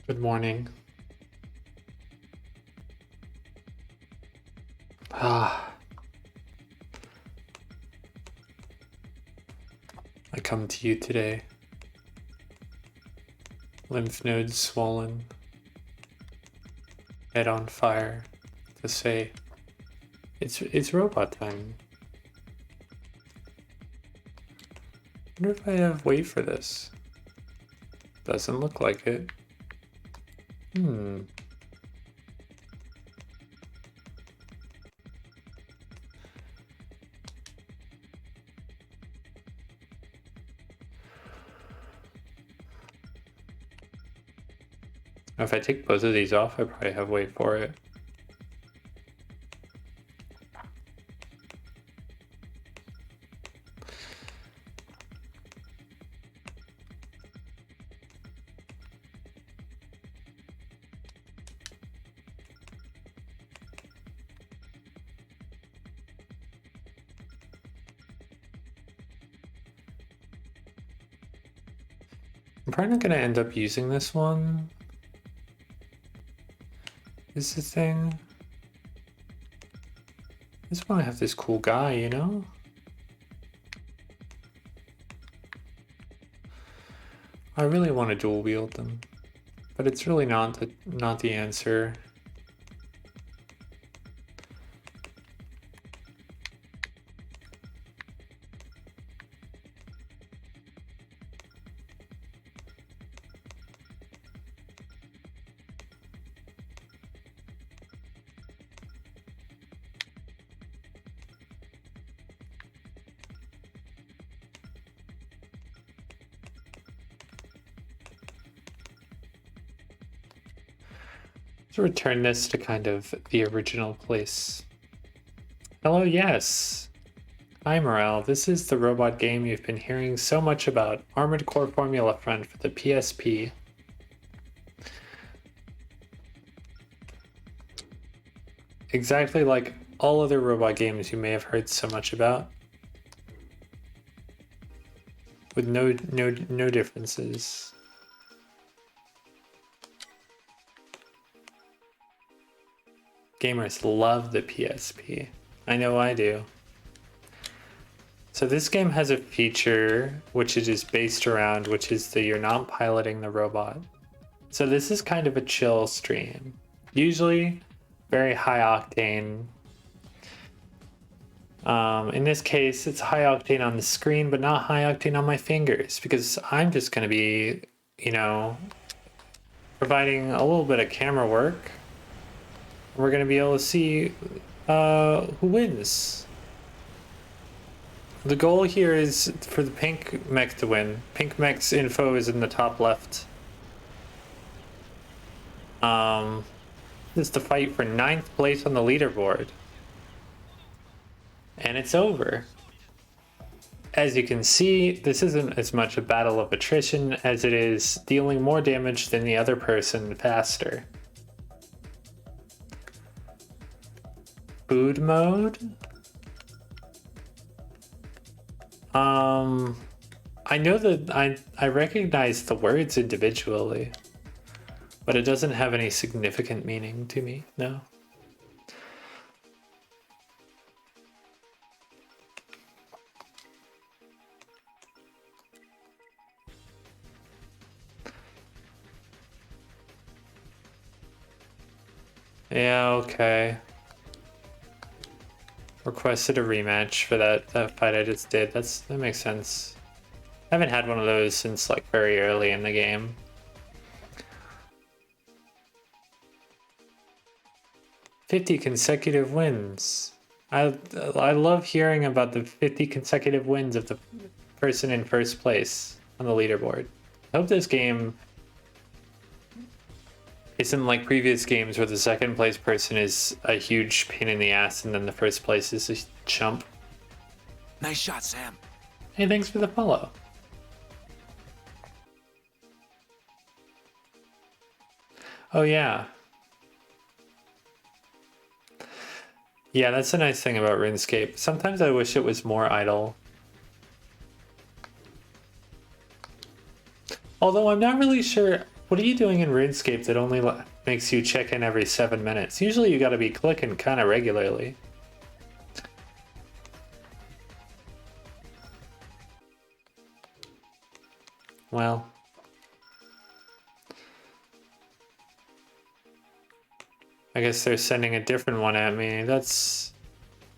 Good morning. I come to you today. Lymph nodes swollen, head on fire, to say it's robot time. Wonder if I have weight for this. Doesn't look like it. If I take both of these off, I probably have weight for it. I'm probably not going to end up using this one. Is the thing. I just want to have this cool guy, you know? I really want to dual wield them, but it's really not the answer. To return this to kind of the original place. Hello, yes. Hi, Morale. This is the robot game you've been hearing so much about. Armored Core Formula Friend for the PSP. Exactly like all other robot games you may have heard so much about. With no differences. Gamers love the PSP. I know I do. So this game has a feature which it is based around, which is that you're not piloting the robot. So this is kind of a chill stream. Usually very high octane. In this case, it's high octane on the screen, but not high octane on my fingers, because I'm just going to be, you know, providing a little bit of camera work. We're going to be able to see who wins. The goal here is for the pink mech to win. Pink mech's info is in the top left. This is the fight for 9th place on the leaderboard. And it's over. As you can see, this isn't as much a battle of attrition as it is dealing more damage than the other person faster. Food mode? I know that I recognize the words individually, but it doesn't have any significant meaning to me, no. Yeah, okay. Requested a rematch for that fight I just did. That makes sense. I haven't had one of those since like very early in the game. "50 consecutive wins." I love hearing about the 50 consecutive wins of the person in first place on the leaderboard. I hope this game isn't like previous games where the second place person is a huge pain in the ass and then the first place is a chump. Nice shot, Sam. Hey, thanks for the follow. Oh yeah. Yeah, that's a nice thing about RuneScape. Sometimes I wish it was more idle. Although I'm not really sure What are you doing in RuneScape that only makes you check in every 7 minutes? Usually you gotta be clicking kind of regularly. Well. I guess they're sending a different one at me. That's...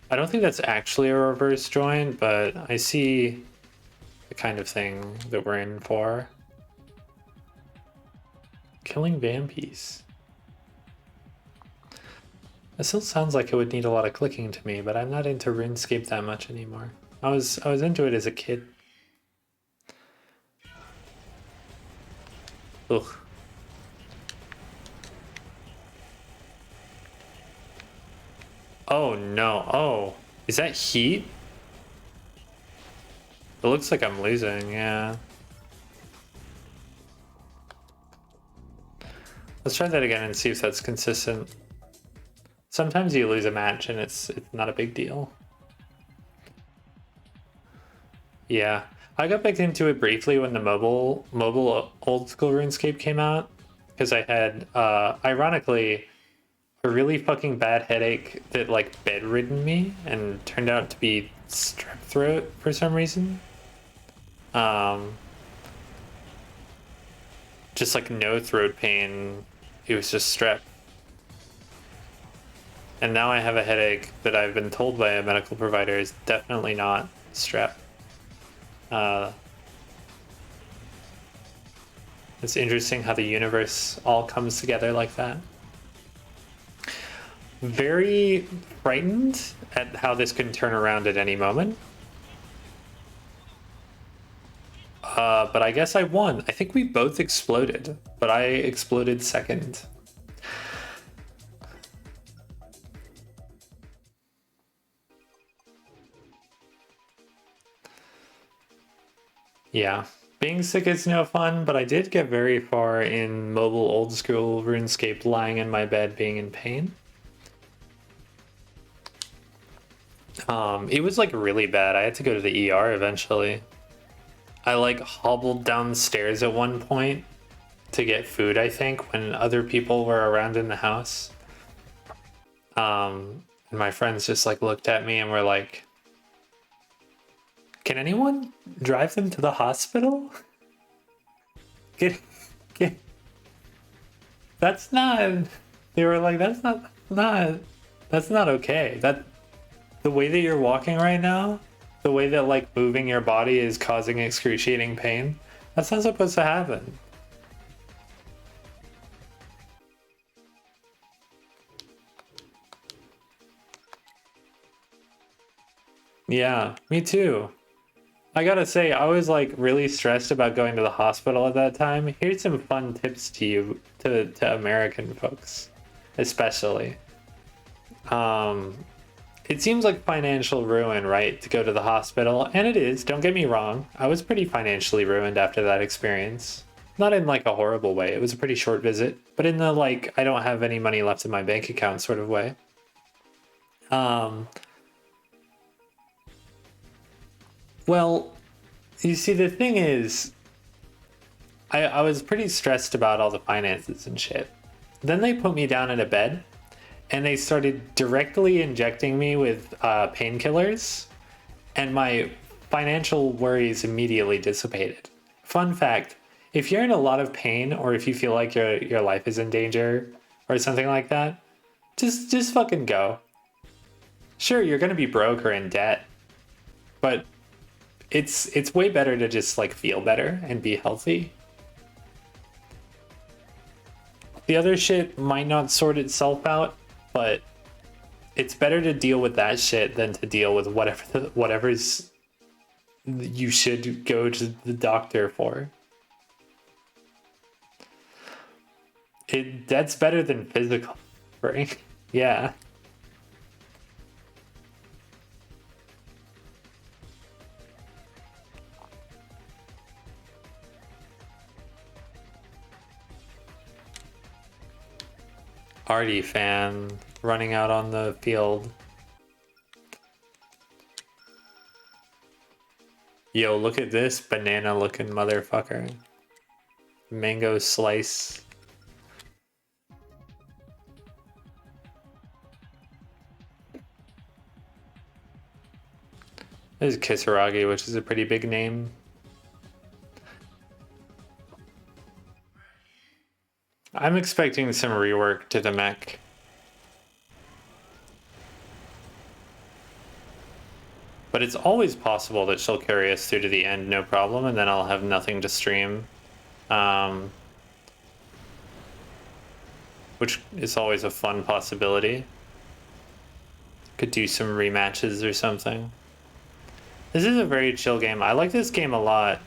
I don't think that's actually a reverse join, but I see the kind of thing that we're in for. Killing Vampies. It still sounds like it would need a lot of clicking to me, but I'm not into RuneScape that much anymore. I was into it as a kid. Ugh. Oh no. Oh, is that heat? It looks like I'm losing, yeah. Let's try that again and see if that's consistent. Sometimes you lose a match and it's not a big deal. Yeah, I got back into it briefly when the mobile old school RuneScape came out because I had ironically a really fucking bad headache that like bedridden me and turned out to be strep throat for some reason. Just like no throat pain, it was just strep. And now I have a headache that I've been told by a medical provider is definitely not strep. It's interesting how the universe all comes together like that. Very frightened at how this can turn around at any moment. But I guess I won. I think we both exploded, but I exploded second. Yeah, being sick is no fun, but I did get very far in mobile old school RuneScape lying in my bed being in pain. It was like really bad. I had to go to the ER eventually. I like hobbled downstairs at one point to get food, I think, when other people were around in the house. And my friends just like looked at me and were like, "Can anyone drive them to the hospital?" Get, that's not. They were like, "That's not okay. That the way that you're walking right now, the way that like moving your body is causing excruciating pain. That's not supposed to happen." Yeah, me too. I gotta say, I was like really stressed about going to the hospital at that time. Here's some fun tips to you, to American folks, especially. It seems like financial ruin, right, to go to the hospital, and it is, don't get me wrong. I was pretty financially ruined after that experience. Not in like a horrible way, it was a pretty short visit, but in the like, I don't have any money left in my bank account sort of way. Well, you see, the thing is, I was pretty stressed about all the finances and shit. Then they put me down in a bed and they started directly injecting me with painkillers, and my financial worries immediately dissipated. Fun fact, if you're in a lot of pain or if you feel like your life is in danger or something like that, just fucking go. Sure, you're gonna be broke or in debt, but it's way better to just like feel better and be healthy. The other shit might not sort itself out, but it's better to deal with that shit than to deal with whatever's you should go to the doctor for. That's better than physical, right? Yeah. Artie fan running out on the field. Yo, look at this banana looking motherfucker. mango slice. This is Kisaragi, which is a pretty big name. I'm expecting some rework to the mech. But it's always possible that she'll carry us through to the end, no problem, and then I'll have nothing to stream. Which is always a fun possibility. Could do some rematches or something. This is a very chill game. I like this game a lot.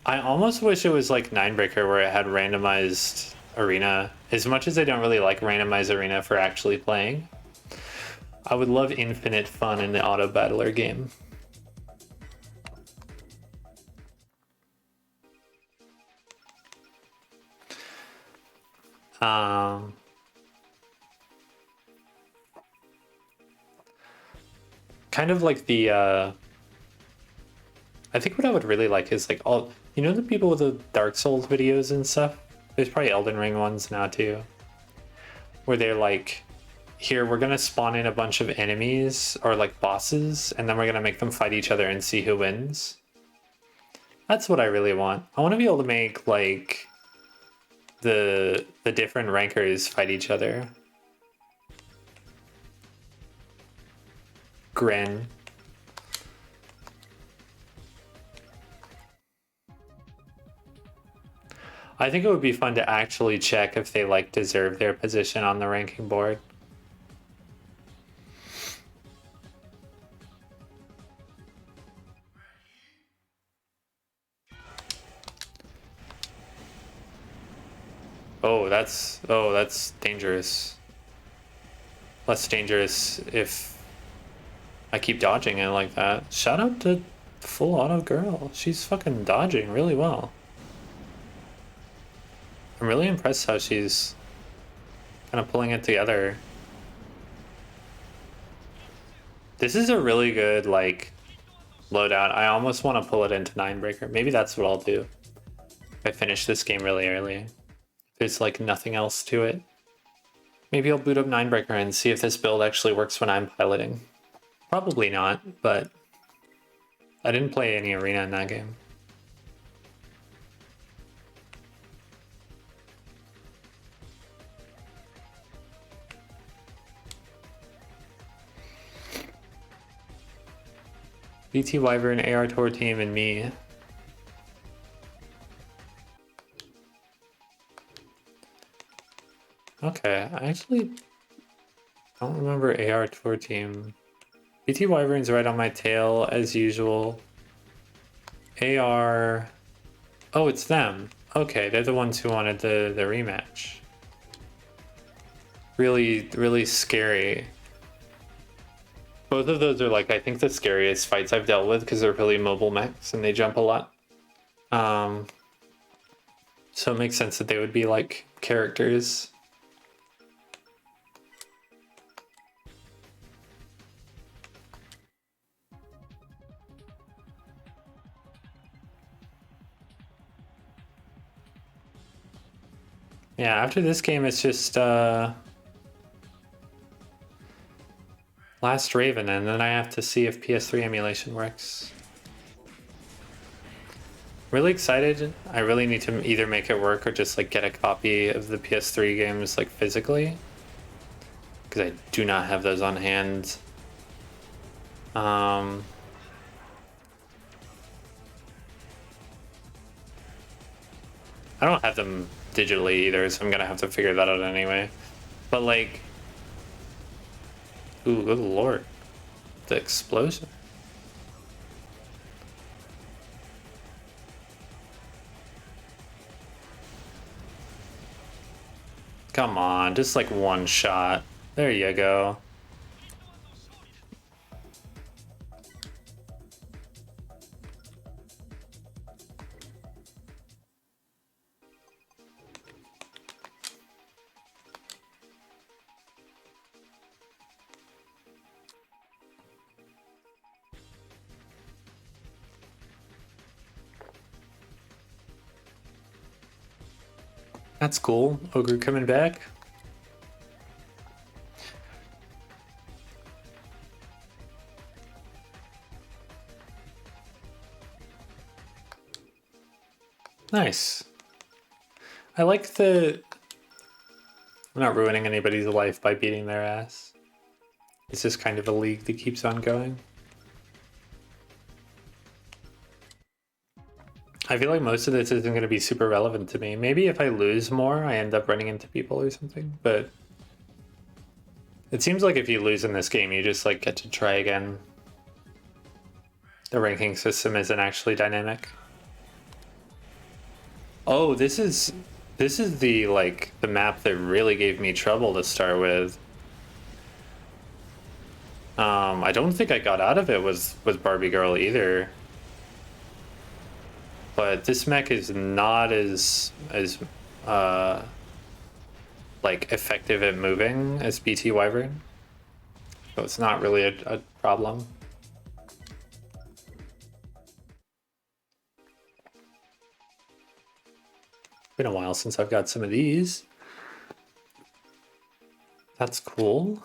I almost wish it was like Ninebreaker where it had randomized arena. As much as I don't really like randomized arena for actually playing, I would love infinite fun in the auto battler game. Kind of like the I think what I would really like is like all, you know, the people with the Dark Souls videos and stuff? There's probably Elden Ring ones now too. Where they're like, here, we're gonna spawn in a bunch of enemies or like bosses, and then we're gonna make them fight each other and see who wins. That's what I really want. I want to be able to make like the different rankers fight each other. Gren. I think it would be fun to actually check if they like deserve their position on the ranking board. Oh, that's dangerous. Less dangerous if I keep dodging it like that. Shout out to Full Auto Girl. She's fucking dodging really well. I'm really impressed how she's kind of pulling it together. This is a really good, like, loadout. I almost want to pull it into Ninebreaker. Maybe that's what I'll do if I finish this game really early. There's, like, nothing else to it. Maybe I'll boot up Ninebreaker and see if this build actually works when I'm piloting. Probably not, but I didn't play any arena in that game. BT Wyvern, AR Tour Team, and me. Okay, I actually don't remember AR Tour Team. BT Wyvern's right on my tail as usual. AR... Oh, it's them. Okay, they're the ones who wanted the rematch. Really, really scary. Both of those are like, I think, the scariest fights I've dealt with because they're really mobile mechs and they jump a lot. So it makes sense that they would be like characters. Yeah, after this game, it's just Last Raven, and then I have to see if PS3 emulation works. Really excited. I really need to either make it work or just like get a copy of the PS3 games like physically, because I do not have those on hand. I don't have them digitally either, so I'm gonna have to figure that out anyway. But like, ooh, good lord, the explosion. Come on, just like one shot. There you go. That's cool. Ogre coming back. Nice. I like the... I'm not ruining anybody's life by beating their ass. It's just kind of a league that keeps on going. I feel like most of this isn't going to be super relevant to me. Maybe if I lose more, I end up running into people or something, but... It seems like if you lose in this game, you just like get to try again. The ranking system isn't actually dynamic. Oh, this is the like the map that really gave me trouble to start with. I don't think I got out of it with Barbie Girl either. But this mech is not as like effective at moving as BT Wyvern. So it's not really a problem. Been a while since I've got some of these. That's cool.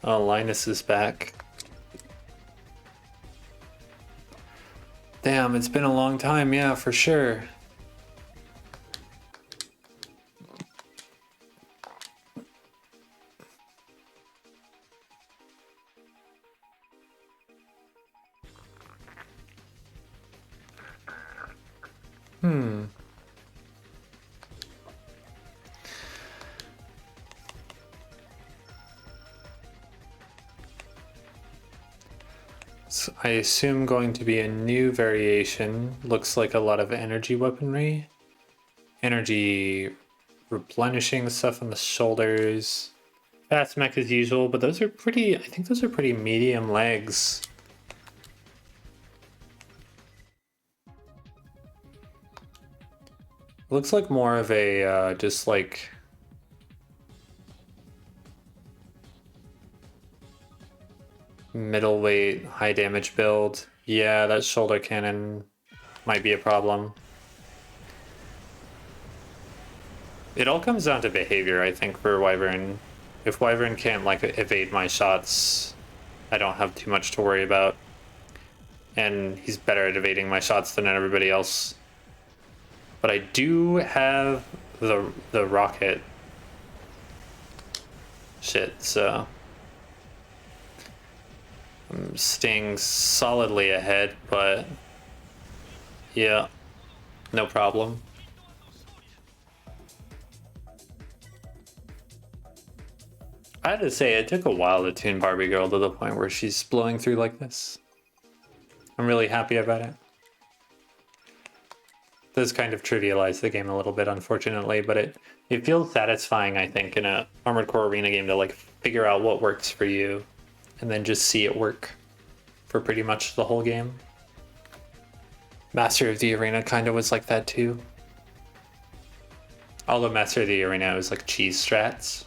Oh, Linus is back. Damn, it's been a long time, yeah, for sure. So I assume going to be a new variation. Looks like a lot of energy weaponry. Energy replenishing stuff on the shoulders. Fast mech as usual, but those are pretty, I think those are pretty medium legs. Looks like more of a, just like... middleweight, high damage build. Yeah, that shoulder cannon might be a problem. It all comes down to behavior, I think, for Wyvern. If Wyvern can't, like, evade my shots, I don't have too much to worry about. And he's better at evading my shots than everybody else. But I do have the rocket shit, so... I'm staying solidly ahead, but... yeah, no problem. I had to say, it took a while to tune Barbie Girl to the point where she's blowing through like this. I'm really happy about it. Does kind of trivialize the game a little bit, unfortunately, but it feels satisfying, I think, in a Armored Core Arena game to like figure out what works for you and then just see it work for pretty much the whole game. Master of the Arena kind of was like that too. Although Master of the Arena was like cheese strats.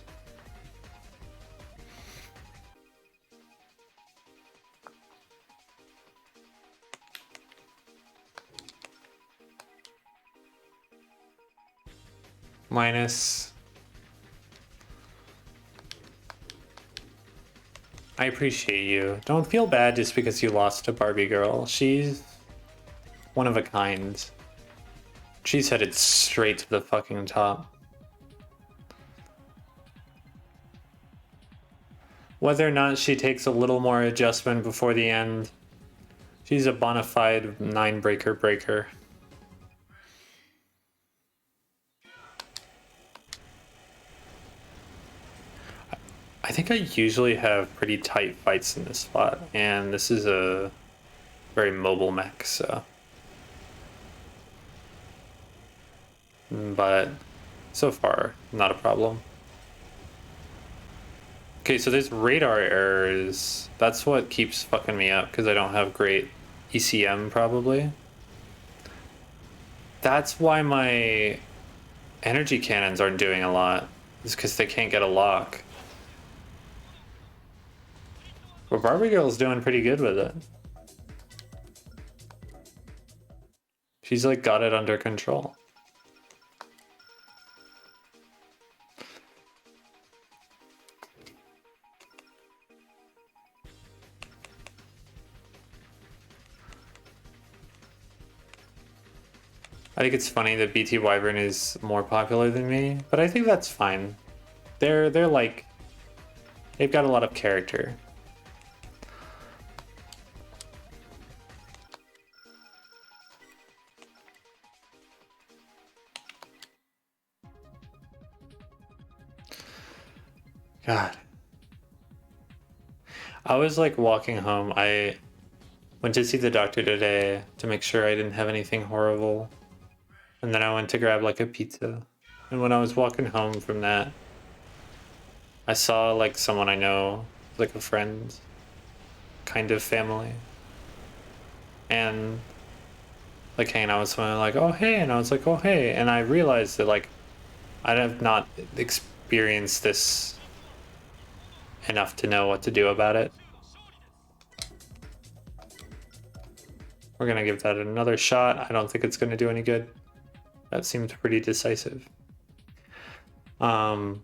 Minus. I appreciate you. Don't feel bad just because you lost to Barbie Girl. She's one of a kind. She's headed straight to the fucking top. Whether or not she takes a little more adjustment before the end, she's a bona fide 9-breaker breaker. I think I usually have pretty tight fights in this spot, and this is a very mobile mech, so... but so far, not a problem. Okay, so there's radar errors. That's what keeps fucking me up, because I don't have great ECM, probably. That's why my energy cannons aren't doing a lot, is because they can't get a lock. But Barbie Girl's doing pretty good with it. She's like got it under control. I think it's funny that BT Wyvern is more popular than me, but I think that's fine. They're like, they've got a lot of character. God. I was like walking home. I went to see the doctor today to make sure I didn't have anything horrible. And then I went to grab like a pizza. And when I was walking home from that, I saw like someone I know, like a friend, kind of family. And like hanging out with someone like, oh hey, and I was like, oh hey. And I realized that like I have not experienced this enough to know what to do about it. We're gonna give that another shot. I don't think it's gonna do any good. That seems pretty decisive. I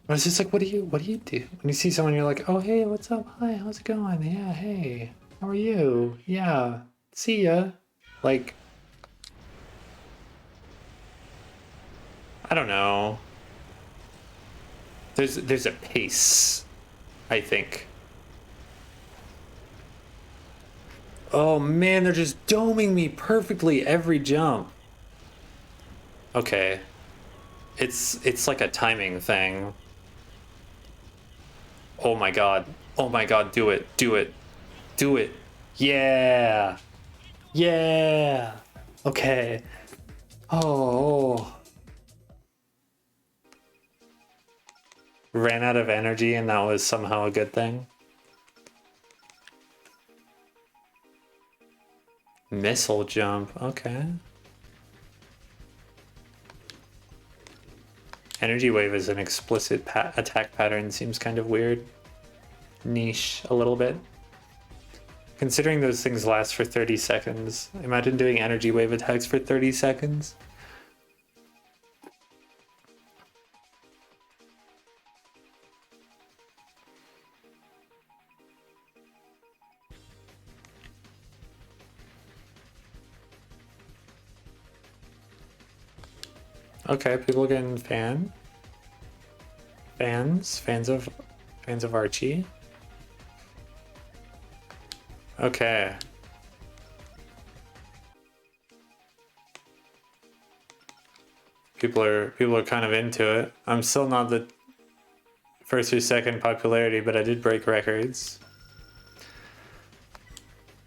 was just like, what do you do? When you see someone, you're like, oh hey, what's up? Hi, how's it going? Yeah, hey, how are you? Yeah, see ya. Like, I don't know. There's a pace, I think. Oh man, they're just doming me perfectly every jump. Okay. It's like a timing thing. Oh my god. Oh my god, do it. Do it. Do it. Yeah. Yeah. Okay. Oh. Ran out of energy and that was somehow a good thing. Missile jump. Okay. Energy wave is an explicit attack pattern. Seems kind of weird. Niche a little bit. Considering those things last for 30 seconds, imagine doing energy wave attacks for 30 seconds. Okay, people getting fans of Archie. Okay. People are kind of into it. I'm still not the first or second popularity, but I did break records.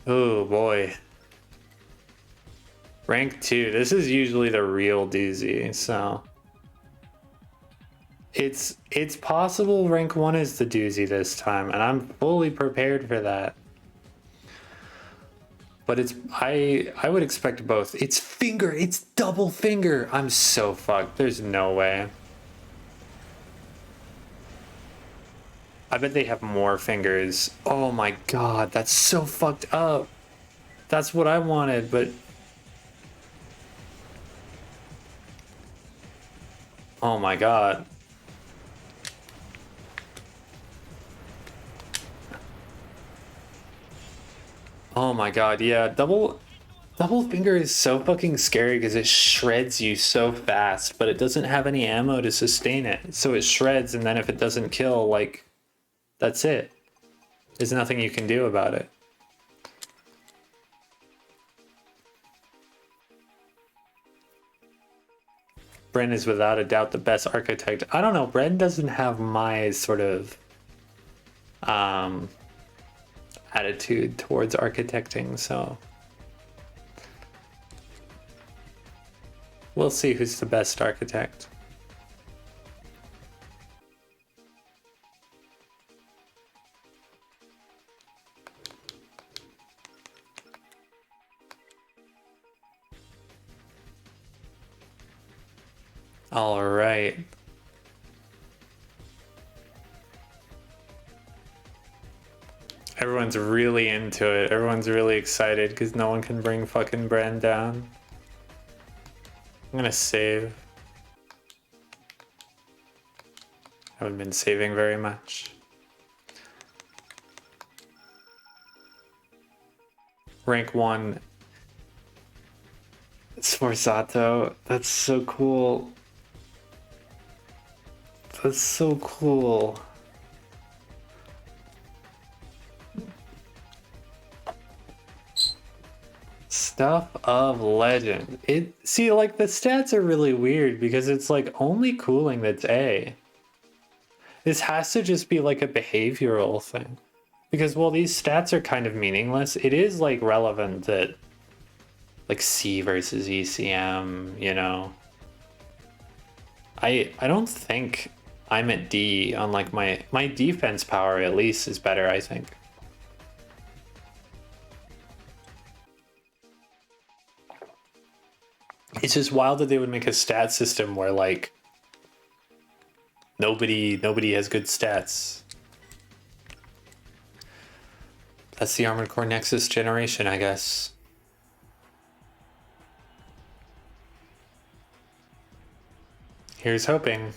Oh boy. Rank 2. This is usually the real doozy, so it's possible rank 1 is the doozy this time, and I'm fully prepared for that. But it's I would expect both. It's double finger. I'm so fucked. There's no way. I bet they have more fingers. Oh my god, that's so fucked up. That's what I wanted, but oh my god. Oh my god, yeah, double finger is so fucking scary because it shreds you so fast, but it doesn't have any ammo to sustain it. So it shreds, and then if it doesn't kill, like, that's it. There's nothing you can do about it. Bren is without a doubt the best architect. I don't know, Bren doesn't have my sort of attitude towards architecting, so we'll see who's the best architect. All right. Everyone's really into it. Everyone's really excited because no one can bring fucking Bran down. I'm gonna save. Haven't been saving very much. Rank 1. Sforzato. That's so cool. That's so cool. Stuff of legend. See, like, the stats are really weird because it's like only cooling that's A. This has to just be like a behavioral thing. Because while these stats are kind of meaningless, it is like relevant that like C versus ECM, you know. I don't think I'm at D on like my defense power at least is better, I think. It's just wild that they would make a stat system where like nobody has good stats. That's the Armored Core Nexus generation, I guess. Here's hoping.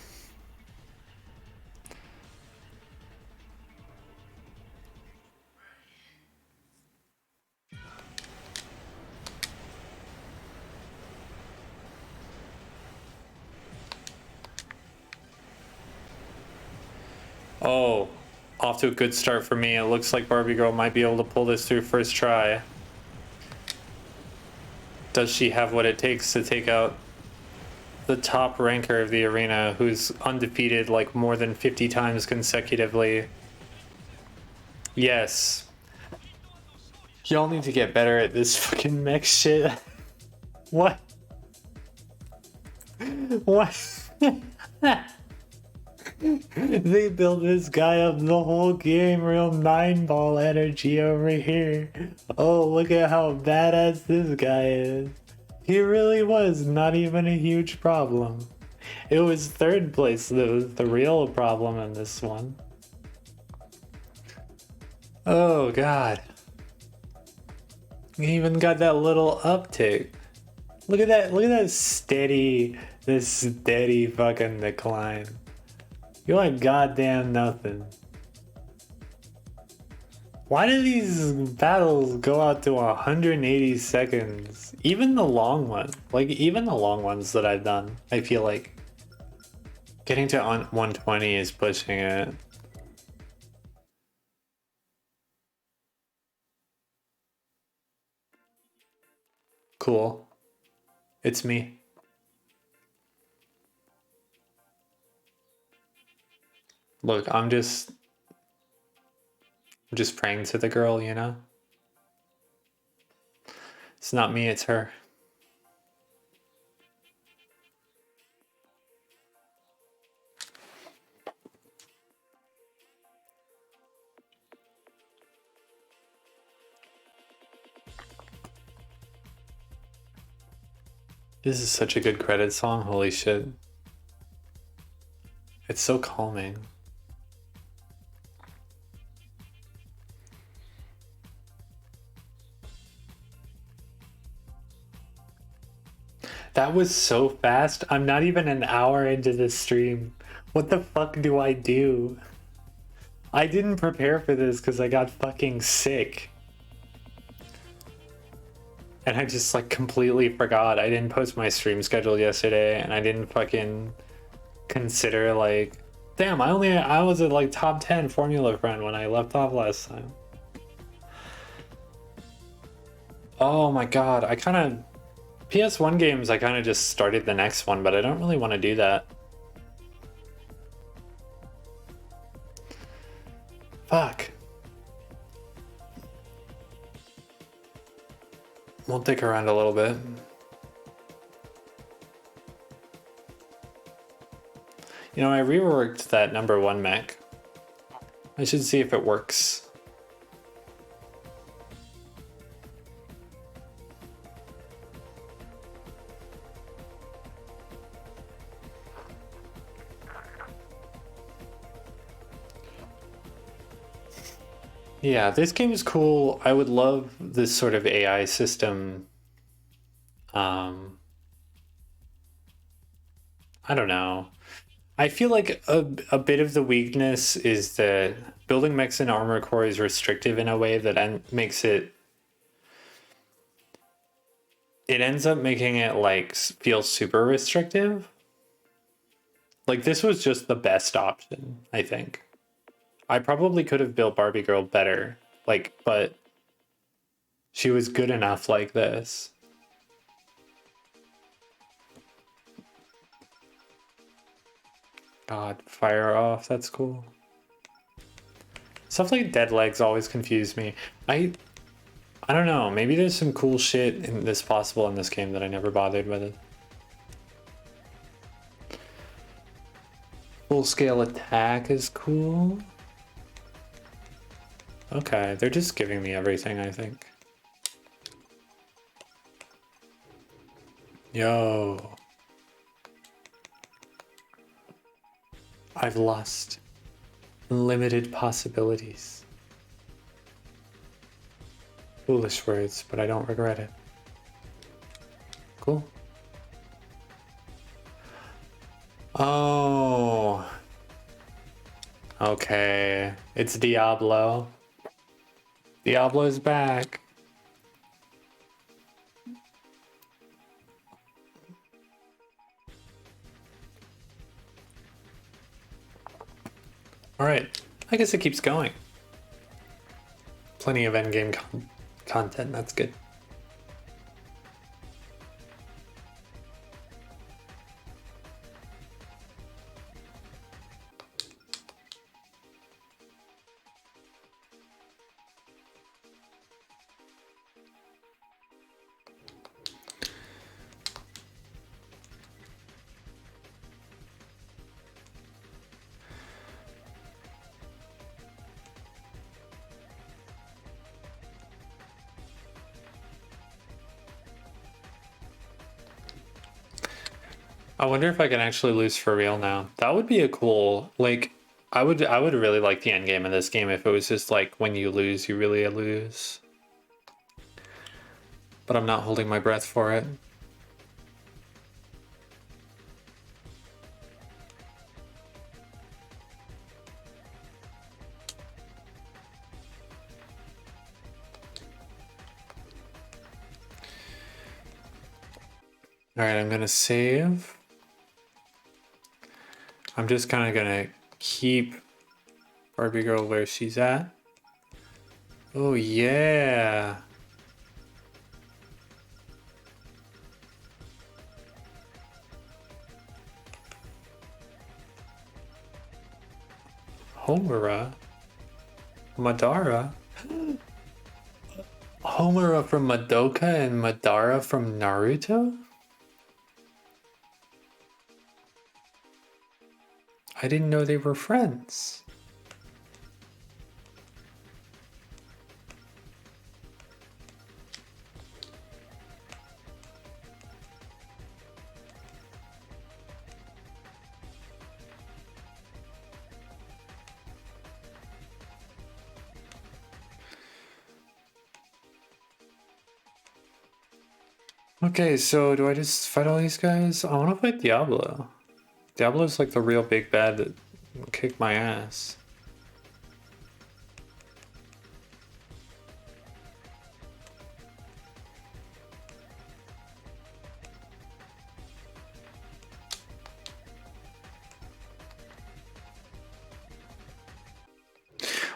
Oh, off to a good start for me. It looks like Barbie Girl might be able to pull this through first try. Does she have what it takes to take out the top ranker of the arena, who's undefeated like more than 50 times consecutively? Yes. Y'all need to get better at this fucking mech shit. What? What? They built this guy up the whole game, real 9-ball energy over here. Oh, look at how badass this guy is. He really was not even a huge problem. It was third place that was the real problem in this one. Oh god. He even got that little uptick. Look at that steady fucking decline. You're like goddamn nothing. Why do these battles go out to 180 seconds? Even the long ones that I've done, I feel like getting to 120 is pushing it. Cool. It's me. Look, I'm just praying to the girl, you know? It's not me, it's her. This is such a good credit song, holy shit. It's so calming. That was so fast. I'm not even an hour into this stream. What the fuck do I do? I didn't prepare for this because I got fucking sick. And I just like completely forgot. I didn't post my stream schedule yesterday and I didn't fucking consider like, damn, I was a like top 10 formula friend when I left off last time. Oh my god, I kind of PS1 games, I kind of just started the next one, but I don't really want to do that. Fuck. We'll dick around a little bit. You know, I reworked that #1 mech. I should see if it works. Yeah, this game is cool. I would love this sort of AI system. Um, I don't know. I feel like a bit of the weakness is that building mechs in Armor Core is restrictive in a way that makes it. It ends up making it like feel super restrictive. Like this was just the best option, I think. I probably could have built Barbie Girl better, like, but she was good enough like this. God, fire off, that's cool. Stuff like dead legs always confuse me. I don't know, maybe there's some cool shit in this possible in this game that I never bothered with it. Full scale attack is cool. Okay, they're just giving me everything, I think. Yo. I've lost unlimited possibilities. Foolish words, but I don't regret it. Cool. Oh. Okay. It's Diablo. Diablo's back. Alright. I guess it keeps going. Plenty of endgame content, that's good. I wonder if I can actually lose for real now. That would be a cool, like, I would really like the end game of this game if it was just like when you lose, you really lose. But I'm not holding my breath for it. Alright, I'm gonna save. I'm just kind of gonna keep Barbie Girl where she's at. Oh yeah. Homura? Madara? Homura from Madoka and Madara from Naruto? I didn't know they were friends. Okay, so do I just fight all these guys? I want to fight Diablo. Diablo's like the real big bad that will kick my ass.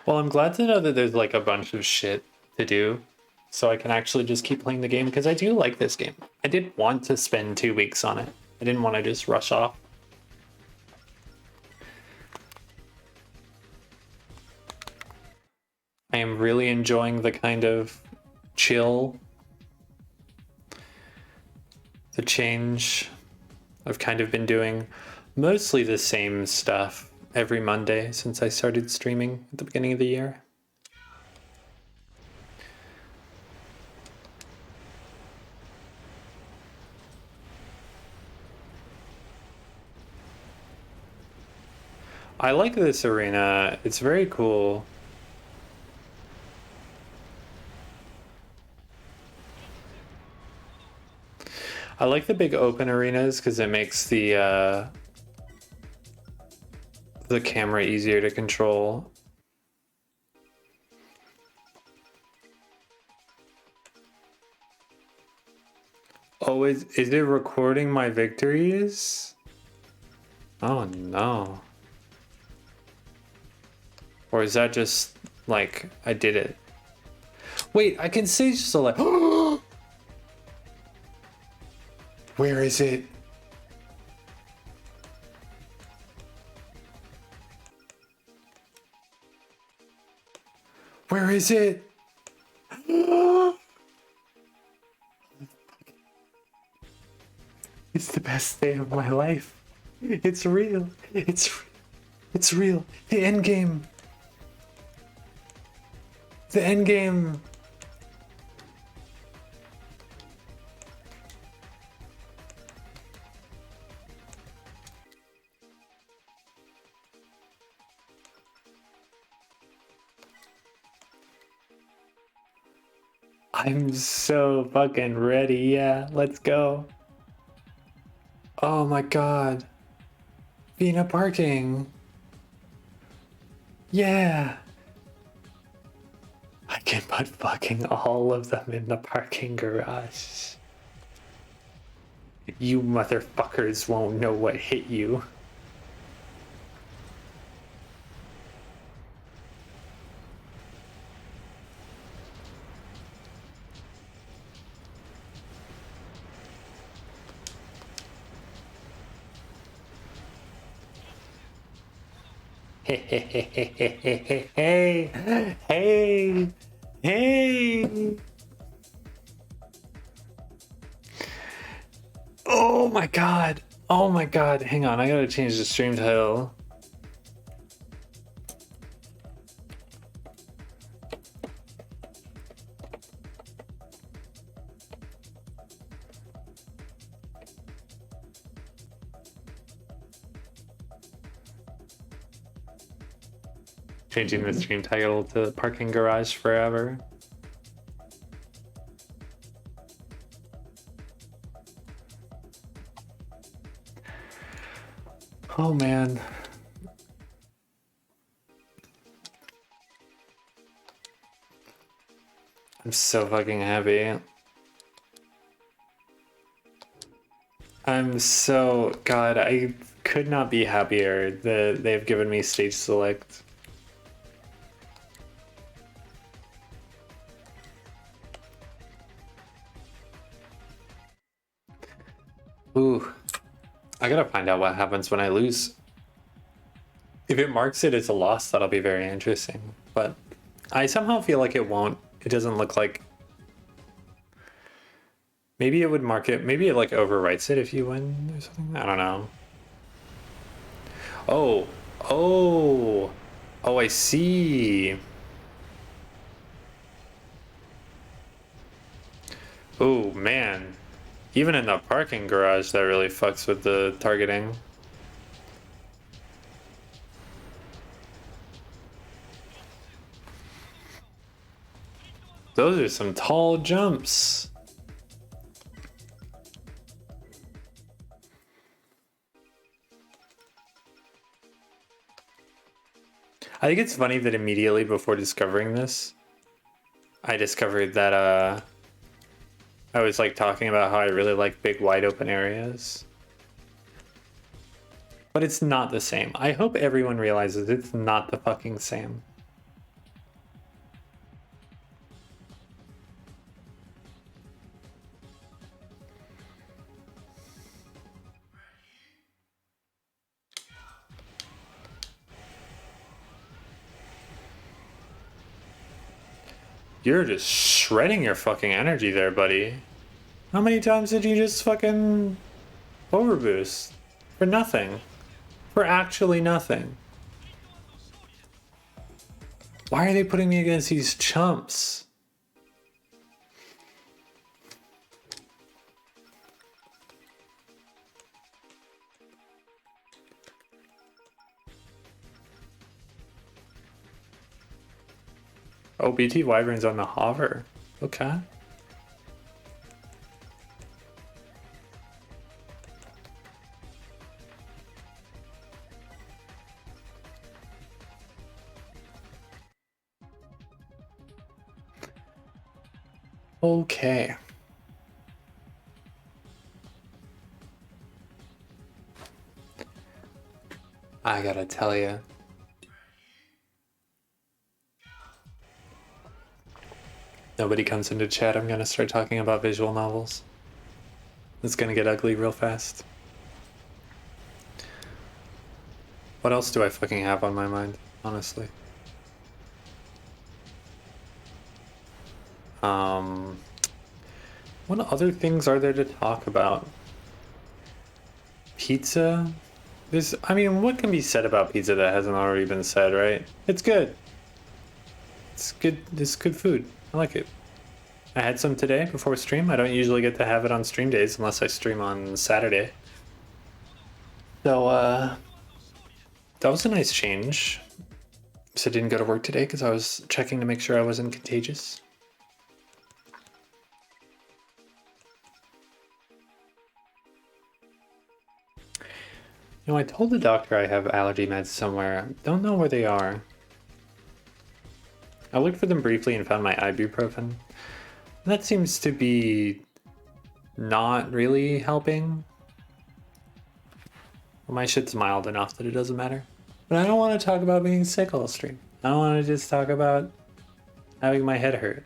Well, I'm glad to know that there's like a bunch of shit to do, so I can actually just keep playing the game because I do like this game. I did want to spend 2 weeks on it. I didn't want to just rush off. I am really enjoying the kind of chill, the change. I've kind of been doing mostly the same stuff every Monday since I started streaming at the beginning of the year. I like this arena. It's very cool. I like the big open arenas because it makes the camera easier to control. Oh, is it recording my victories? Oh no. Or is that just like I did it? Wait, I can stage select. Where is it? Where is it? It's the best day of my life. It's real. It's real. The end game. The end game. I'm so fucking ready. Yeah, let's go. Oh my god. Vina parking. Yeah. I can put fucking all of them in the parking garage. You motherfuckers won't know what hit you. Hey, hey, hey. Oh my god. Oh my god. Hang on, I gotta change the stream title. Changing the stream title to Parking Garage Forever. Oh man. I'm so fucking happy. I'm so... God, I could not be happier that they've given me stage select. Ooh. I gotta find out what happens when I lose. If it marks it as a loss, that'll be very interesting. But I somehow feel like it won't. It doesn't look like... Maybe it would mark it. Maybe it like overwrites it if you win or something. I don't know. Oh. Oh. Oh, I see. Oh, man. Even in the parking garage, that really fucks with the targeting. Those are some tall jumps. I think it's funny that immediately before discovering this, I discovered that I was like talking about how I really like big wide open areas. But it's not the same. I hope everyone realizes it's not the fucking same. You're just shredding your fucking energy there, buddy. How many times did you just fucking overboost? For nothing. For actually nothing. Why are they putting me against these chumps? Oh, BT Wyvern's on the hover. Okay. Okay. I gotta tell you. Nobody comes into chat, I'm gonna start talking about visual novels. It's gonna get ugly real fast. What else do I fucking have on my mind, honestly? What other things are there to talk about? Pizza? I mean, what can be said about pizza that hasn't already been said, right? It's good. It's good. It's good food. I like it. I had some today before stream. I don't usually get to have it on stream days unless I stream on Saturday. So, that was a nice change. So I didn't go to work today because I was checking to make sure I wasn't contagious. You know, I told the doctor I have allergy meds somewhere. Don't know where they are. I looked for them briefly and found my ibuprofen. That seems to be not really helping. Well, my shit's mild enough that it doesn't matter. But I don't want to talk about being sick all stream. I don't want to just talk about having my head hurt.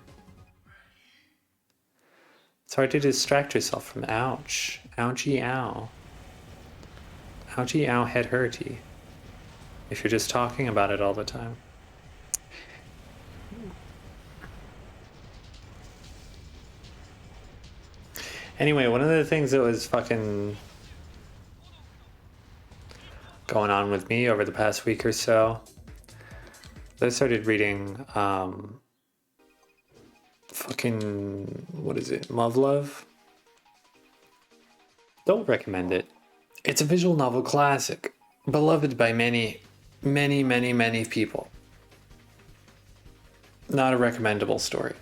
It's hard to distract yourself from ouch. Ouchie ow. Ouchie ow head hurty. If you're just talking about it all the time. Anyway, one of the things that was fucking going on with me over the past week or so, I started reading fucking, what is it, Love? Don't recommend it. It's a visual novel classic, beloved by many people. Not a recommendable story.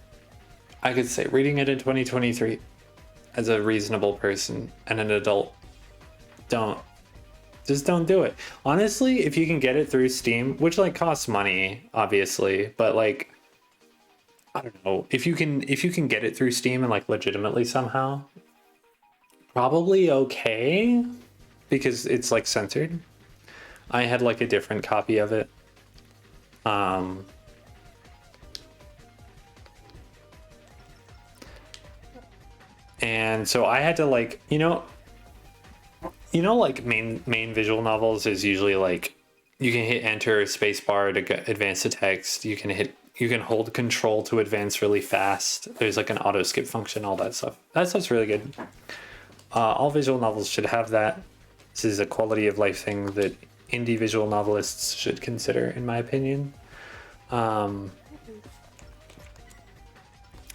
I could say reading it in 2023 as a reasonable person and an adult, just don't do it. Honestly, if you can get it through Steam, which like costs money, obviously, but like, I don't know, if you can get it through Steam and like legitimately somehow, probably okay, because it's like censored. I had like a different copy of it. And so I had to like, like main visual novels is usually like you can hit enter or spacebar to advance the text. You can hold control to advance really fast. There's like an auto skip function, all that stuff. That stuff's really good. All visual novels should have that. This is a quality of life thing that indie visual novelists should consider, in my opinion.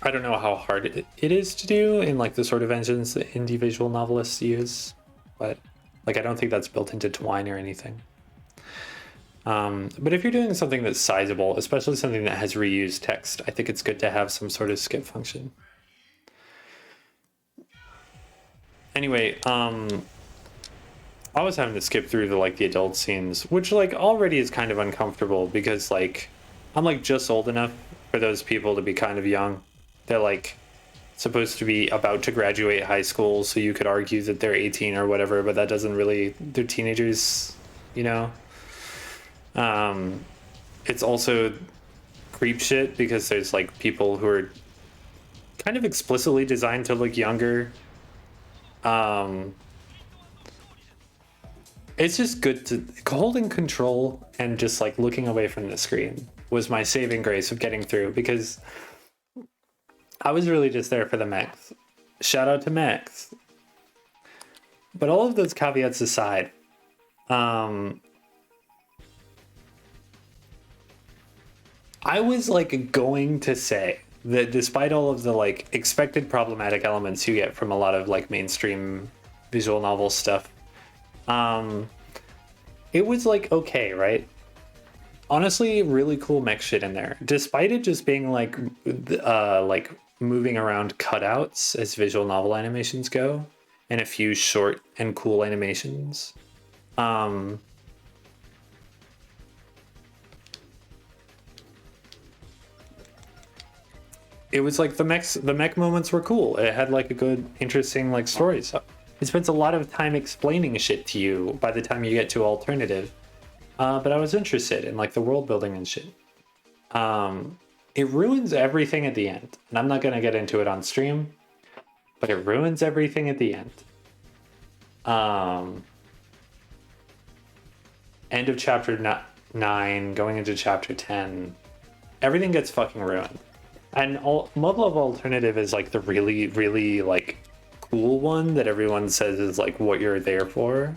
I don't know how hard it is to do in like the sort of engines that indie visual novelists use, but like I don't think that's built into Twine or anything. But if you're doing something that's sizable, especially something that has reused text, I think it's good to have some sort of skip function. Anyway, I was having to skip through the adult scenes, which like already is kind of uncomfortable because like I'm like just old enough for those people to be kind of young. They're like supposed to be about to graduate high school, so you could argue that they're 18 or whatever, but that doesn't really, they're teenagers, It's also creep shit because there's like people who are kind of explicitly designed to look younger. It's just good to holding control and just like looking away from the screen was my saving grace of getting through, because I was really just there for the mechs. Shout out to mechs. But all of those caveats aside, I was like going to say that despite all of the like expected problematic elements you get from a lot of like mainstream visual novel stuff, it was like okay, right? Honestly, really cool mech shit in there, despite it just being like moving around cutouts as visual novel animations go, and a few short and cool animations. it was like the mech moments were cool. It had like a good, interesting like story. So it spends a lot of time explaining shit to you by the time you get to alternative. But I was interested in like the world building and shit. It ruins everything at the end, and I'm not gonna get into it on stream, but it ruins everything at the end. End of chapter 9, going into chapter 10, everything gets fucking ruined. And Mobile of Alternative is like the really, really like cool one that everyone says is like what you're there for.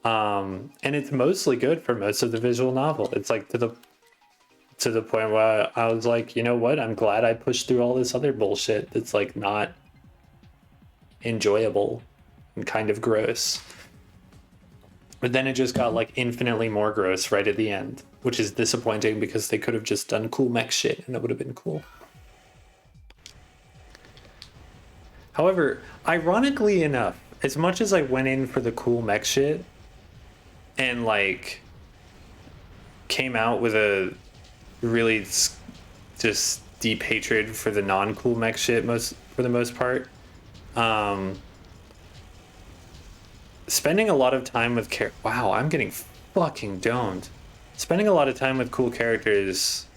And it's mostly good for most of the visual novel. It's like to the point where I was like, you know what? I'm glad I pushed through all this other bullshit that's like not enjoyable and kind of gross. But then it just got like infinitely more gross right at the end, which is disappointing because they could have just done cool mech shit and it would have been cool. However, ironically enough, as much as I went in for the cool mech shit and like came out with a really just deep hatred for the non-cool mech shit for the most part, spending a lot of time with wow, I'm getting fucking domed. Spending a lot of time with cool characters,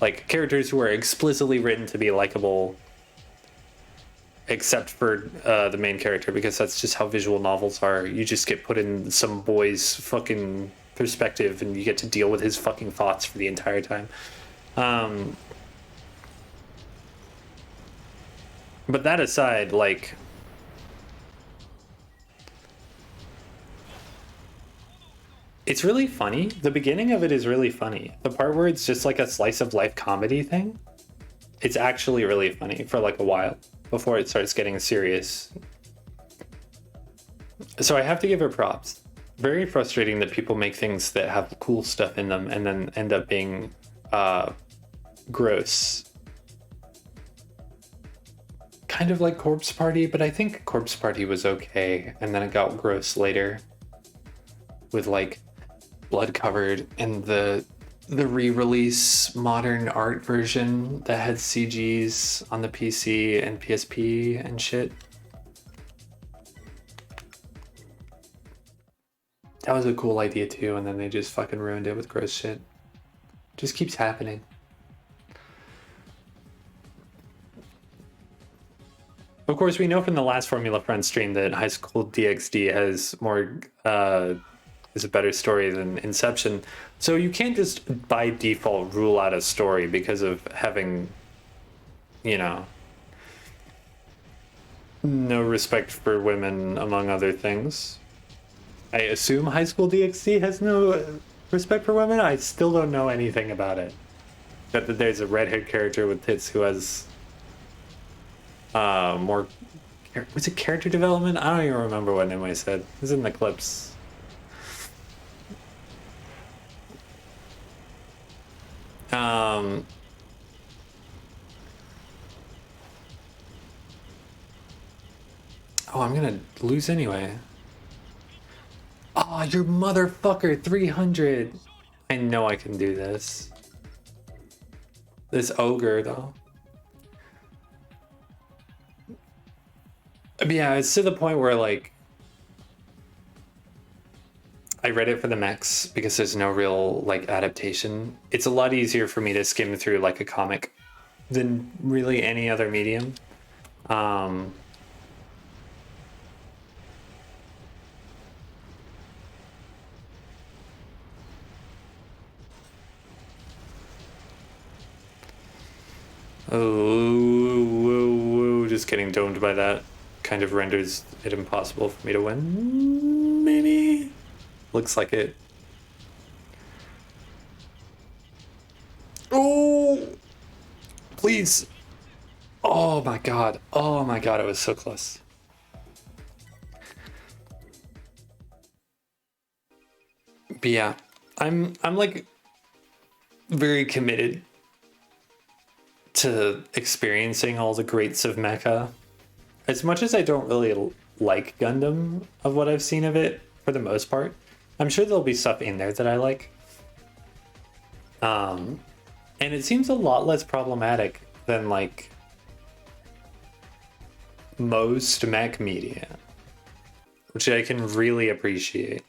like characters who are explicitly written to be likable, except for the main character, because that's just how visual novels are. You just get put in some boy's fucking perspective and you get to deal with his fucking thoughts for the entire time. But that aside, like, it's really funny. The beginning of it is really funny. The part where it's just like a slice of life comedy thing, it's actually really funny for like a while before it starts getting serious. So I have to give her props. Very frustrating that people make things that have cool stuff in them and then end up being gross. Kind of like Corpse Party, but I think Corpse Party was okay, and then it got gross later with like blood covered in the re-release modern art version that had CGs on the PC and PSP and shit. That was a cool idea too, and then they just fucking ruined it with gross shit. Just keeps happening. Of course, we know from the last Formula Friends stream that High School DxD has more is a better story than Inception. So you can't just by default rule out a story because of having, you know, no respect for women, among other things. I assume High School DxD has no respect for women. I still don't know anything about it. Except that there's a redhead character with tits who has more... Was it character development? I don't even remember what Nimue said. It was in the clips. Oh, I'm gonna lose anyway. Oh, you motherfucker, 300. I know I can do this. This ogre, though. But yeah, it's to the point where, like, I read it for the mechs because there's no real, like, adaptation. It's a lot easier for me to skim through, like, a comic than really any other medium. Oh, just getting domed by that kind of renders it impossible for me to win. Maybe? Looks like it. Oh! Please! Oh my god. Oh my god, it was so close. But yeah, I'm like very committed to experiencing all the greats of mecha. As much as I don't really like Gundam of what I've seen of it, for the most part, I'm sure there'll be stuff in there that I like. And it seems a lot less problematic than like most mech media, which I can really appreciate.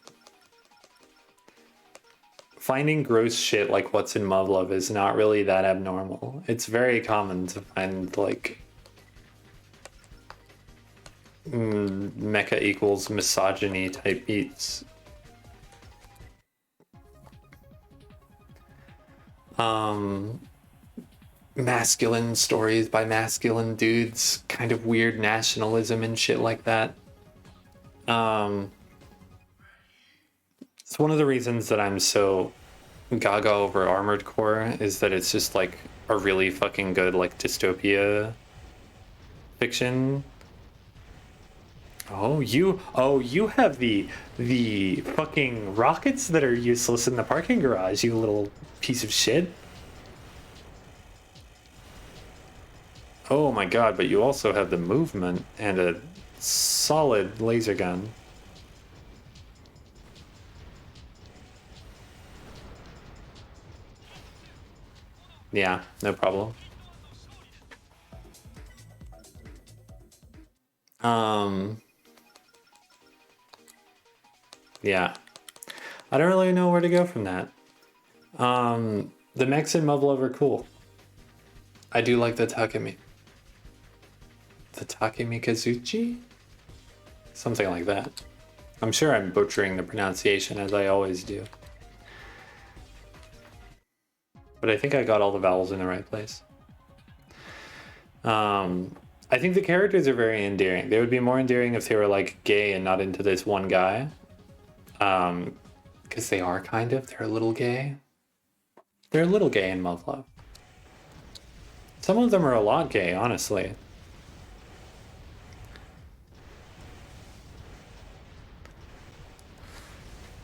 Finding gross shit like what's in Muv-Luv is not really that abnormal. It's very common to find like mecha equals misogyny type beats. Masculine stories by masculine dudes, kind of weird nationalism and shit like that. It's one of the reasons that I'm so gaga over Armored Core is that it's just like a really fucking good like dystopia fiction. Oh, you have the fucking rockets that are useless in the parking garage, you little piece of shit. Oh my god, but you also have the movement and a solid laser gun. Yeah, no problem. Yeah. I don't really know where to go from that. The mechs in Muv-Luv are cool. I do like the Takemi. The Takemi Kazuchi? Something like that. I'm sure I'm butchering the pronunciation as I always do. But I think I got all the vowels in the right place. I think the characters are very endearing. They would be more endearing if they were like gay and not into this one guy. Because they are kind of. They're a little gay. They're a little gay in Muv-Luv. Some of them are a lot gay, honestly.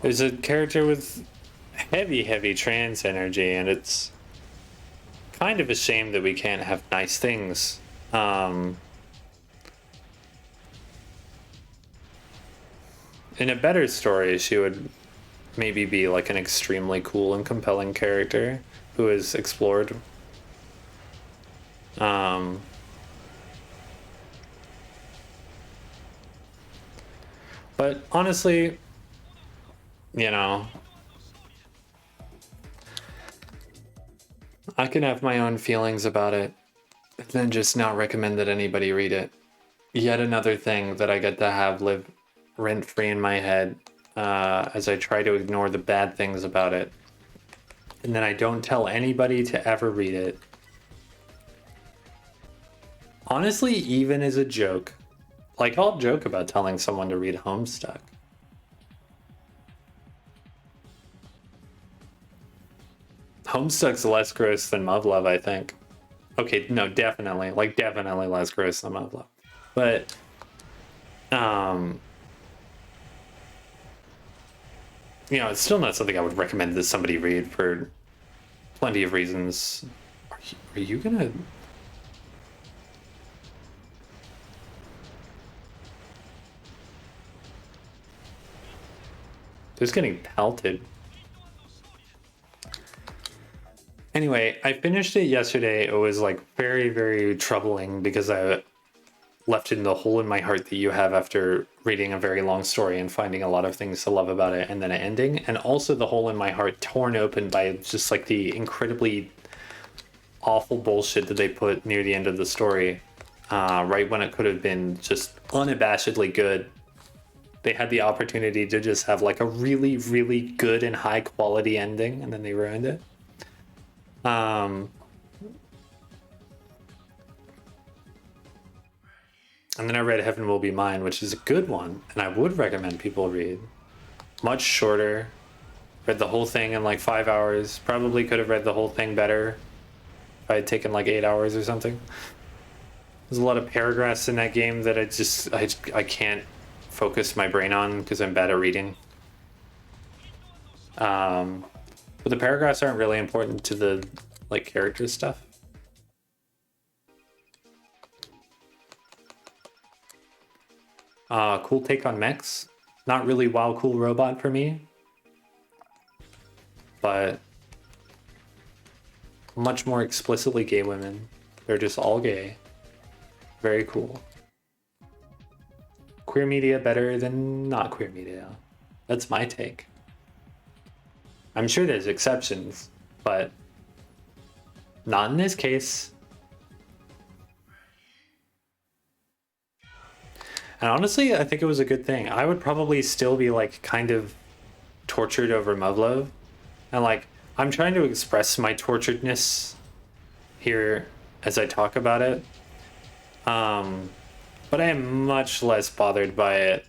There's a character with heavy trans energy, and it's kind of a shame that we can't have nice things. In a better story, she would maybe be like an extremely cool and compelling character who is explored. But honestly, you know, I can have my own feelings about it and then just not recommend that anybody read it. Yet another thing that I get to have live rent-free in my head as I try to ignore the bad things about it. And then I don't tell anybody to ever read it. Honestly, even as a joke. Like, I'll joke about telling someone to read Homestuck. Homestuck's less gross than Muv-Luv, I think. Okay, no, definitely. Like, definitely less gross than Muv-Luv. But, you know, it's still not something I would recommend that somebody read for plenty of reasons. Are you gonna... Just getting pelted. Anyway, I finished it yesterday. It was like very troubling because I left in the hole in my heart that you have after reading a very long story and finding a lot of things to love about it and then an ending. And also the hole in my heart torn open by just like the incredibly awful bullshit that they put near the end of the story. Right when it could have been just unabashedly good. They had the opportunity to just have like a really good and high quality ending, and then they ruined it. And then I read Heaven Will Be Mine, which is a good one, and I would recommend people read. Much shorter. Read the whole thing in like 5 hours. Probably could have read the whole thing better if I had taken like 8 hours or something. There's a lot of paragraphs in that game that I can't focus my brain on because I'm bad at reading. But the paragraphs aren't really important to the like character stuff. Cool take on mechs. Not really WoW cool robot for me, but much more explicitly gay women. They're just all gay. Very cool. Queer media better than not queer media. That's my take. I'm sure there's exceptions, but not in this case. And honestly, I think it was a good thing. I would probably still be like kind of tortured over Muv-Love. And like, I'm trying to express my torturedness here as I talk about it. But I am much less bothered by it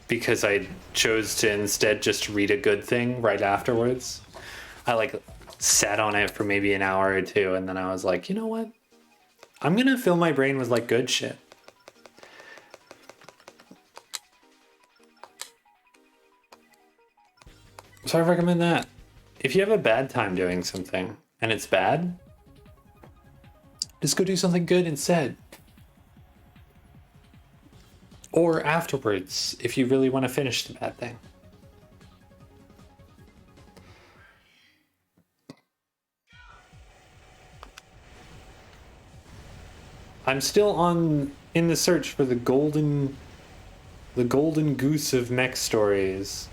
because I chose to instead just read a good thing right afterwards. I like sat on it for maybe an hour or two, and then I was like, you know what? I'm gonna fill my brain with like good shit. So I recommend that. If you have a bad time doing something and it's bad, just go do something good instead. Or afterwards, if you really want to finish the bad thing. I'm still in the search for the golden goose of mech stories.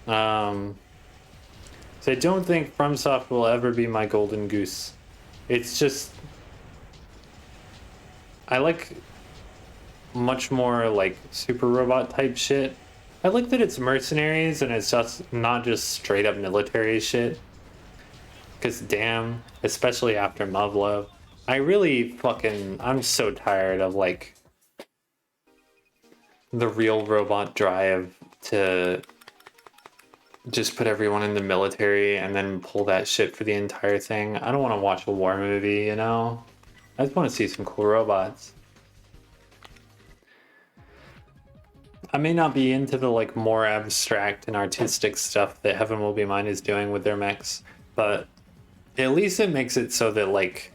So I don't think FromSoft will ever be my golden goose. It's just I like much more like super robot type shit. I like that it's mercenaries and it's just not just straight up military shit. Cause damn, especially after Muv-Love, I'm so tired of like the real robot drive to just put everyone in the military and then pull that shit for the entire thing. I don't want to watch a war movie, you know? I just want to see some cool robots. I may not be into the like more abstract and artistic stuff that Heaven Will Be Mine is doing with their mechs, but at least it makes it so that like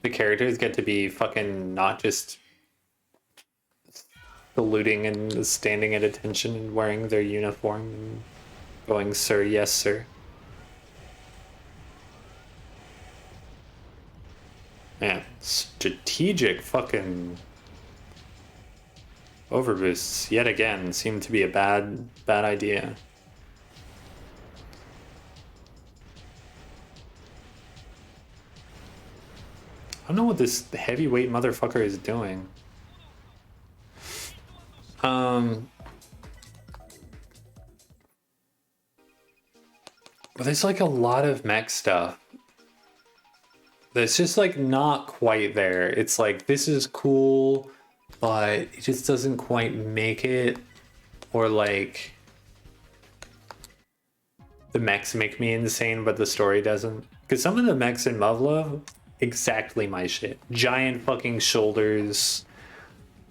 the characters get to be fucking not just saluting and standing at attention and wearing their uniform and going, sir, yes, sir. Man, strategic fucking overboosts yet again seem to be a bad idea. I don't know what this heavyweight motherfucker is doing. But there's like a lot of mech stuff that's just like not quite there. It's like, this is cool, but it just doesn't quite make it. Or like, the mechs make me insane, but the story doesn't. Because some of the mechs in Muv-Love, exactly my shit. Giant fucking shoulders,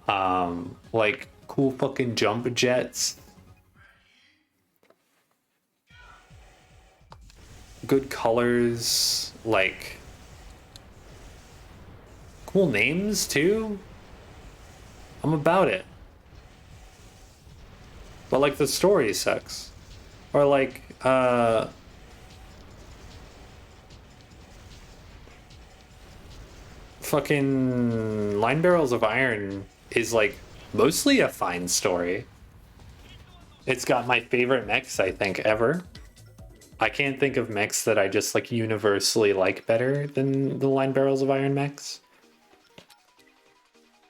like cool fucking jump jets. Good colors, like cool names too. I'm about it. But like the story sucks. Or like fucking Line Barrels of Iron is like mostly a fine story. It's got my favorite mechs, I think, ever. I can't think of mechs that I just like universally like better than the Line Barrels of Iron mechs.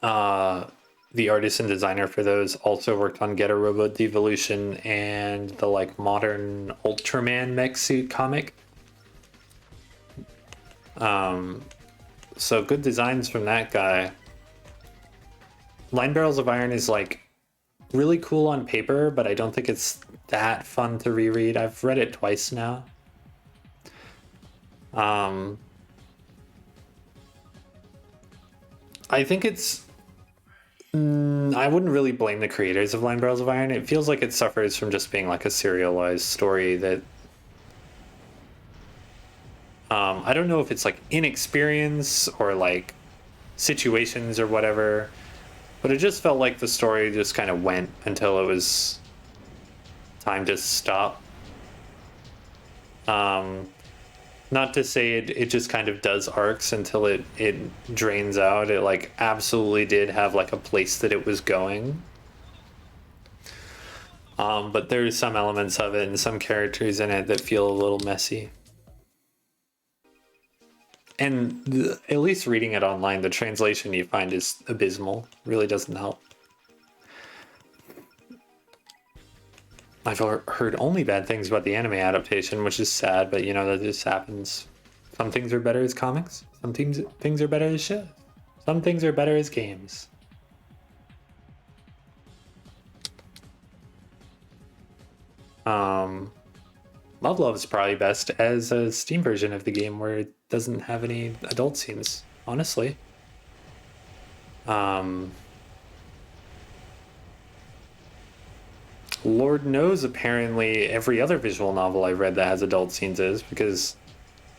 The artist and designer for those also worked on Get a Robot Devolution and the like modern Ultraman mech suit comic. So good designs from that guy. Line Barrels of Iron is like really cool on paper, but I don't think it's that fun to reread. I've read it twice now. I think it's I wouldn't really blame the creators of Line Barrels of Iron. It feels like it suffers from just being like a serialized story that I don't know if it's like inexperience or like situations or whatever, but it just felt like the story just kind of went until it was time to stop. Not to say it just kind of does arcs until it drains out. It like absolutely did have like a place that it was going. But there's some elements of it and some characters in it that feel a little messy. And at least reading it online, the translation you find is abysmal. Really doesn't help. I've heard only bad things about the anime adaptation, which is sad, but you know, that just happens. Some things are better as comics. Some things are better as shows. Some things are better as games. Love Love is probably best as a Steam version of the game where it doesn't have any adult scenes, honestly. Lord knows apparently every other visual novel I've read that has adult scenes is, because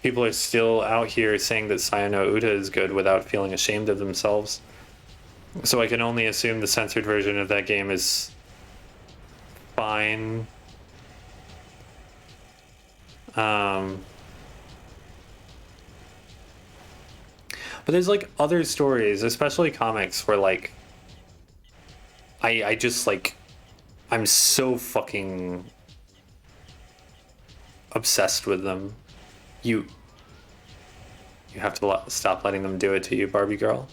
people are still out here saying that Sayano Uta is good without feeling ashamed of themselves. So I can only assume the censored version of that game is fine. But there's like other stories, especially comics, where like I just like I'm so fucking obsessed with them. You have to stop letting them do it to you, Barbie girl.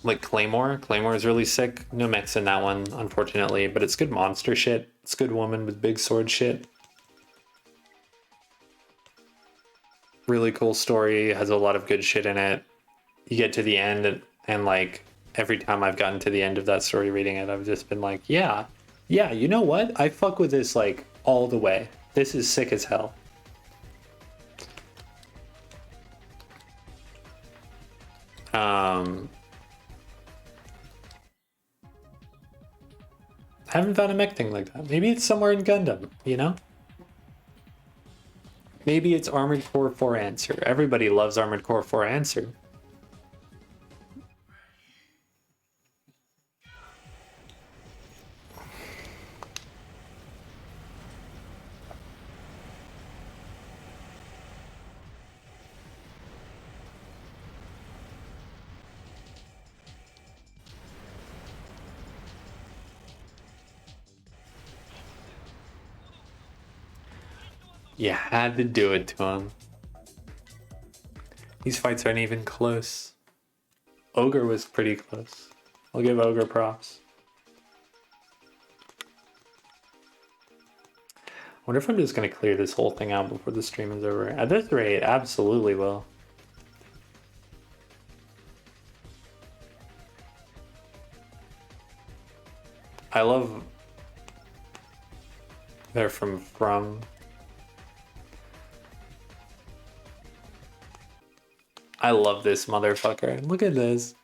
Like Claymore is really sick. No mechs in that one, unfortunately, but it's good monster shit. It's good woman with big sword shit. Really cool story, has a lot of good shit in it. You get to the end and like every time I've gotten to the end of that story reading it, I've just been like, yeah, you know what? I fuck with this like all the way. This is sick as hell. I haven't found a mech thing like that. Maybe it's somewhere in Gundam, you know? Maybe it's Armored Core 4 Answer. Everybody loves Armored Core 4 Answer. You had to do it to him. These fights aren't even close. Ogre was pretty close. I'll give Ogre props. I wonder if I'm just going to clear this whole thing out before the stream is over. At this rate, absolutely will. I love... They're from... I love this motherfucker. Look at this.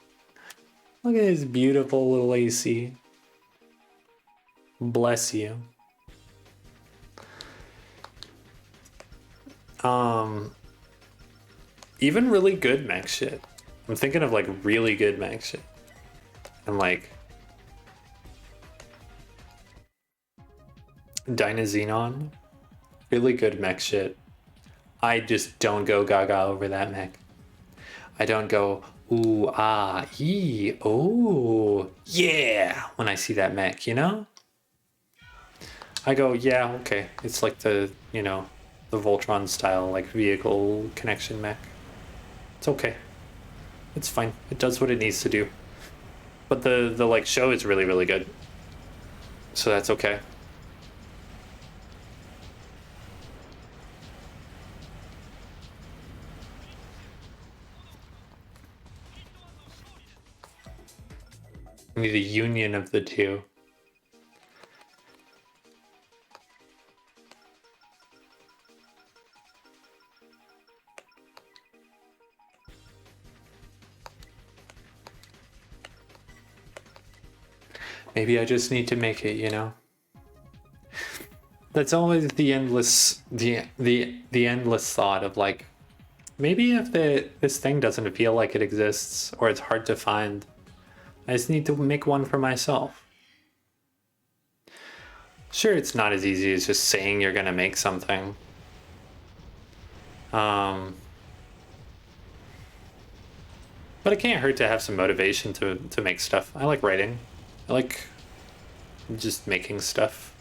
Look at his beautiful little AC. Bless you. Even really good mech shit. I'm thinking of like really good mech shit. And like Dynazenon. Really good mech shit. I just don't go gaga over that mech. I don't go, ooh, ah, ee, oh, yeah, when I see that mech, you know? I go, yeah, okay. It's like the, you know, the Voltron style, like vehicle connection mech. It's okay. It's fine. It does what it needs to do. But the like show is really, really good. So that's okay. We need a union of the two. Maybe I just need to make it, you know? That's always the endless the endless thought of like, maybe if this thing doesn't feel like it exists or it's hard to find, I just need to make one for myself. Sure, it's not as easy as just saying you're gonna make something. But it can't hurt to have some motivation to make stuff. I like writing. I like just making stuff,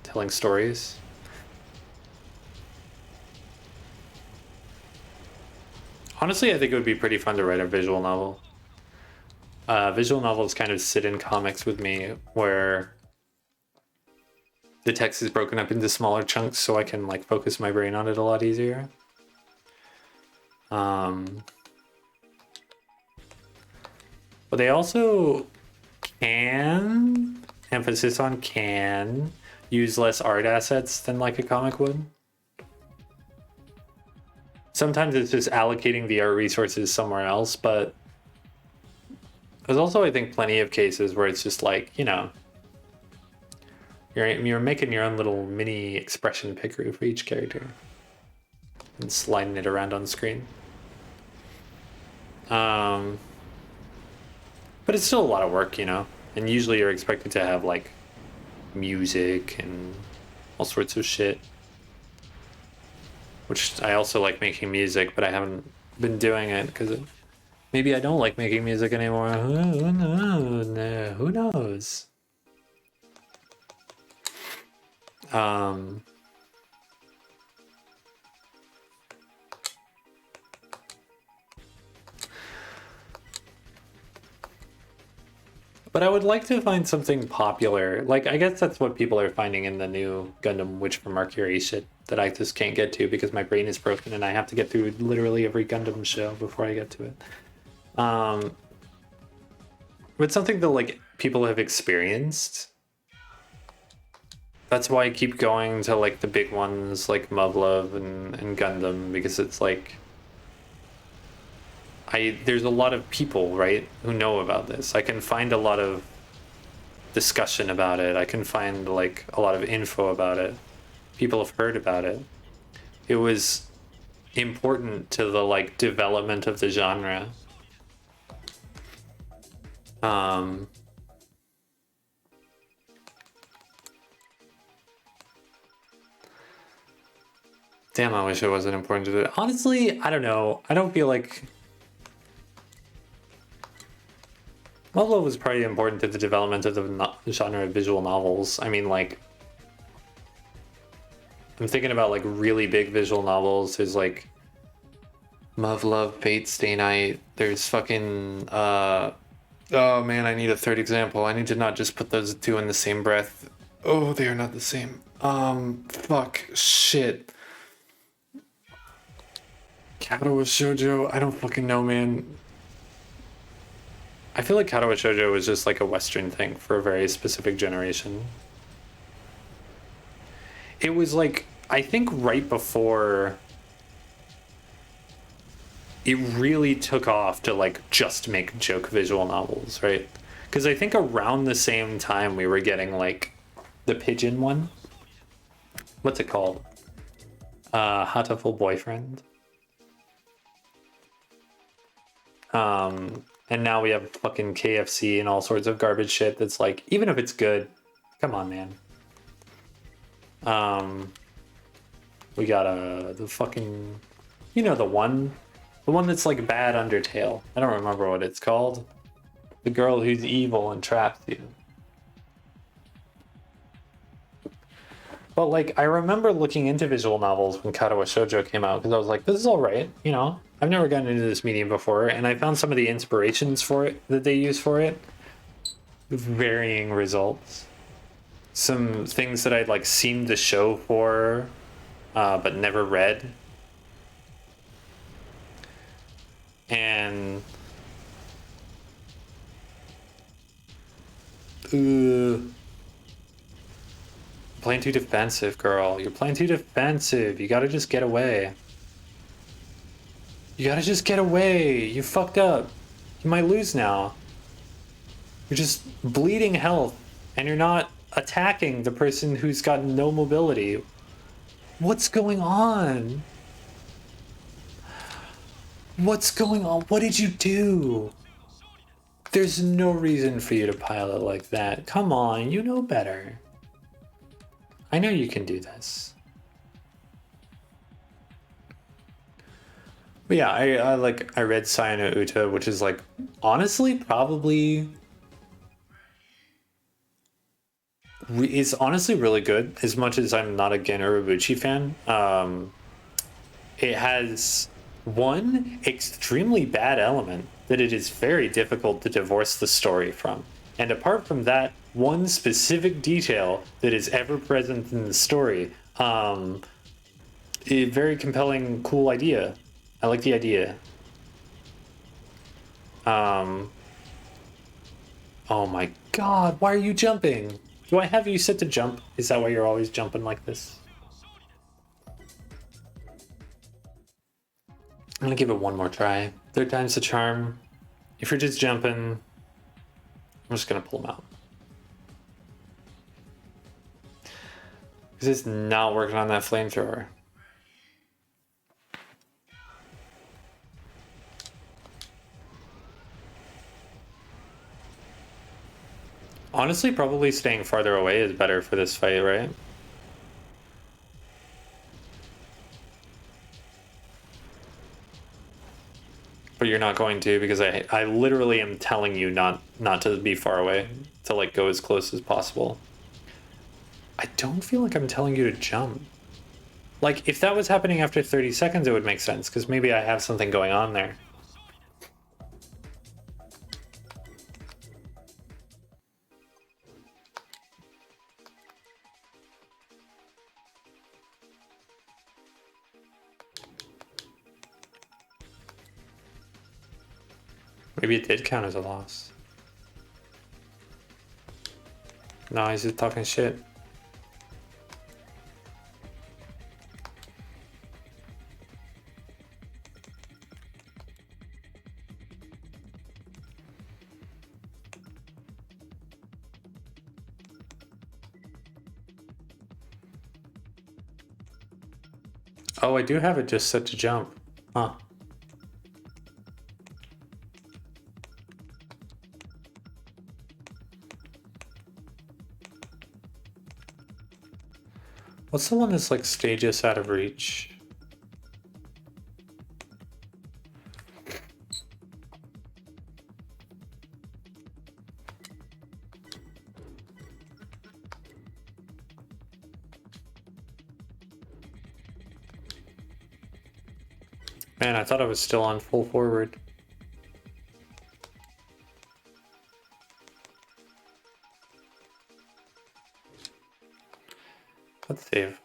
telling stories. Honestly, I think it would be pretty fun to write a visual novel. Visual novels kind of sit in comics with me, where the text is broken up into smaller chunks so I can like focus my brain on it a lot easier. But they also can, emphasis on can, use less art assets than like a comic would. Sometimes it's just allocating the art resources somewhere else, but there's also, I think, plenty of cases where it's just like, you know, you're making your own little mini expression picker for each character and sliding it around on screen. But it's still a lot of work, you know, and usually you're expected to have like music and all sorts of shit, which I also like making music, but I haven't been doing it because maybe I don't like making music anymore. Who knows? Who knows? But I would like to find something popular. Like, I guess that's what people are finding in the new Gundam Witch from Mercury shit that I just can't get to because my brain is broken and I have to get through literally every Gundam show before I get to it. But something that, like, people have experienced. That's why I keep going to, like, the big ones like Muv-Luv and Gundam, because it's like... there's a lot of people, right, who know about this. I can find a lot of discussion about it. I can find like a lot of info about it. People have heard about it. It was important to the like development of the genre. Damn, I wish it wasn't important to it. Honestly, I don't know. I don't feel like Muv-Luv was pretty important to the development of the genre of visual novels. I mean, like, I'm thinking about like really big visual novels. There's like Muv-Luv, Fate Stay Night. There's fucking oh man, I need a third example. I need to not just put those two in the same breath. Oh, they are not the same. Fuck, shit. Kadowa Shoujo. I don't fucking know, man. I feel like Kadowa Shoujo was just like a Western thing for a very specific generation. It was like, I think right before it really took off to like just make joke visual novels, right? Because I think around the same time we were getting like the pigeon one. What's it called? Hatoful Boyfriend. And now we have fucking KFC and all sorts of garbage shit that's like, even if it's good, come on, man. We got the fucking, you know, the one that's like bad Undertale. I don't remember what it's called. The girl who's evil and traps you. But like, I remember looking into visual novels when Kadowa Shoujo came out because I was like, this is all right, you know. I've never gotten into this medium before, and I found some of the inspirations for it that they use for it. Varying results. Some things that I'd like seen the show for, but never read. And playing too defensive, girl. You're playing too defensive. You gotta just get away. You gotta just get away. You fucked up. You might lose now. You're just bleeding health, and you're not attacking the person who's got no mobility. What's going on? What's going on? What did you do? There's no reason for you to pilot like that. Come on, you know better. I know you can do this. But yeah, I read Sayano Uta, which is like honestly probably is honestly really good. As much as I'm not a Gen Urobuchi fan, it has one extremely bad element that it is very difficult to divorce the story from. And apart from that, one specific detail that is ever present in the story, a very compelling, cool idea. I like the idea. Oh my god, why are you jumping? Do I have you set to jump? Is that why you're always jumping like this? I'm gonna give it one more try. Third time's the charm. If you're just jumping, I'm just gonna pull him out. Because it's not working on that flamethrower. Honestly, probably staying farther away is better for this fight, right? But you're not going to, because I literally am telling you not to be far away, to like go as close as possible. I don't feel like I'm telling you to jump. Like, if that was happening after 30 seconds, it would make sense, because maybe I have something going on there. Maybe it did count as a loss. No, he's just talking shit. Oh, I do have it just set to jump. Huh. What's the one that's like stages out of reach? Man, I thought I was still on full forward. Let's save.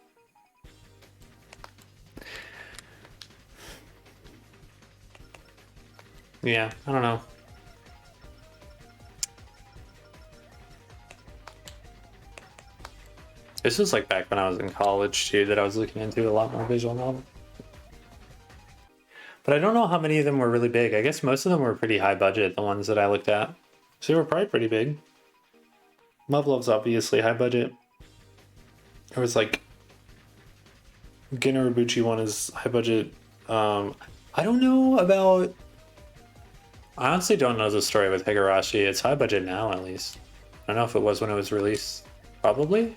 Yeah, I don't know. This was like back when I was in college too, that I was looking into a lot more visual novels. But I don't know how many of them were really big. I guess most of them were pretty high budget, the ones that I looked at. So they were probably pretty big. Love Love's obviously high budget. It was like Gen Urobuchi one is high budget. I don't know about. I honestly don't know the story with Higurashi. It's high budget now, at least. I don't know if it was when it was released. Probably.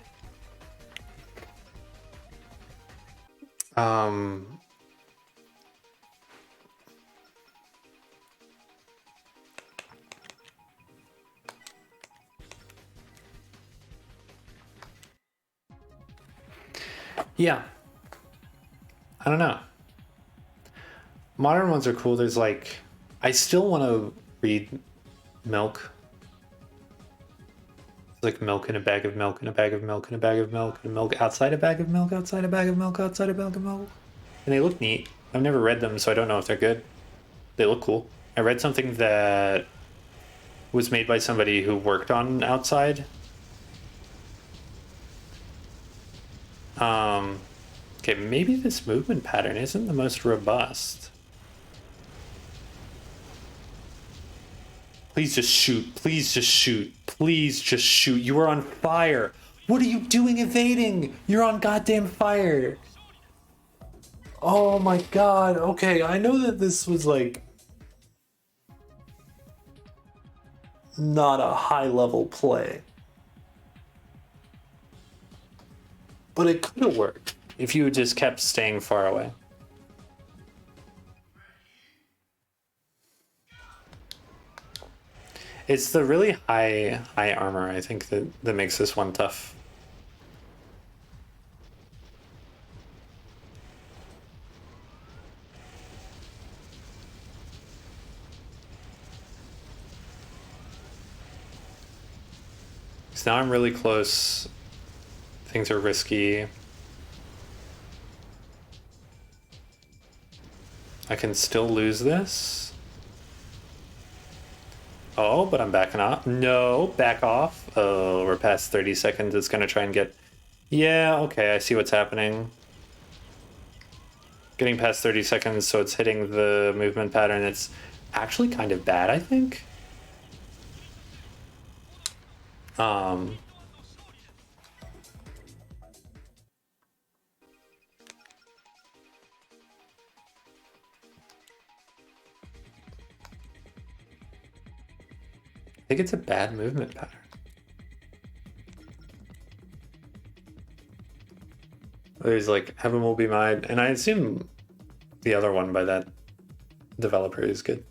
Yeah. I don't know. Modern ones are cool. There's like, I still want to read Milk. It's like milk in a bag of milk in a bag of milk in a bag of milk and milk outside a bag of milk outside a bag of milk outside a bag of milk. And they look neat. I've never read them, so I don't know if they're good. They look cool. I read something that was made by somebody who worked on Outside. Okay, maybe this movement pattern isn't the most robust. Please just shoot. Please just shoot. Please just shoot. You are on fire. What are you doing evading? You're on goddamn fire. Oh my god. Okay, I know that this was like not a high level play. But it could have worked if you just kept staying far away. It's the really high armor, I think, that makes this one tough. Because now I'm really close. Things are risky. I can still lose this. Oh, but I'm backing off. No, back off. Oh, we're past 30 seconds. It's going to try and get... Yeah, okay, I see what's happening. Getting past 30 seconds, so it's hitting the movement pattern. It's actually kind of bad, I think. I think it's a bad movement pattern. There's like Heaven Will Be Mine, and I assume the other one by that developer is good.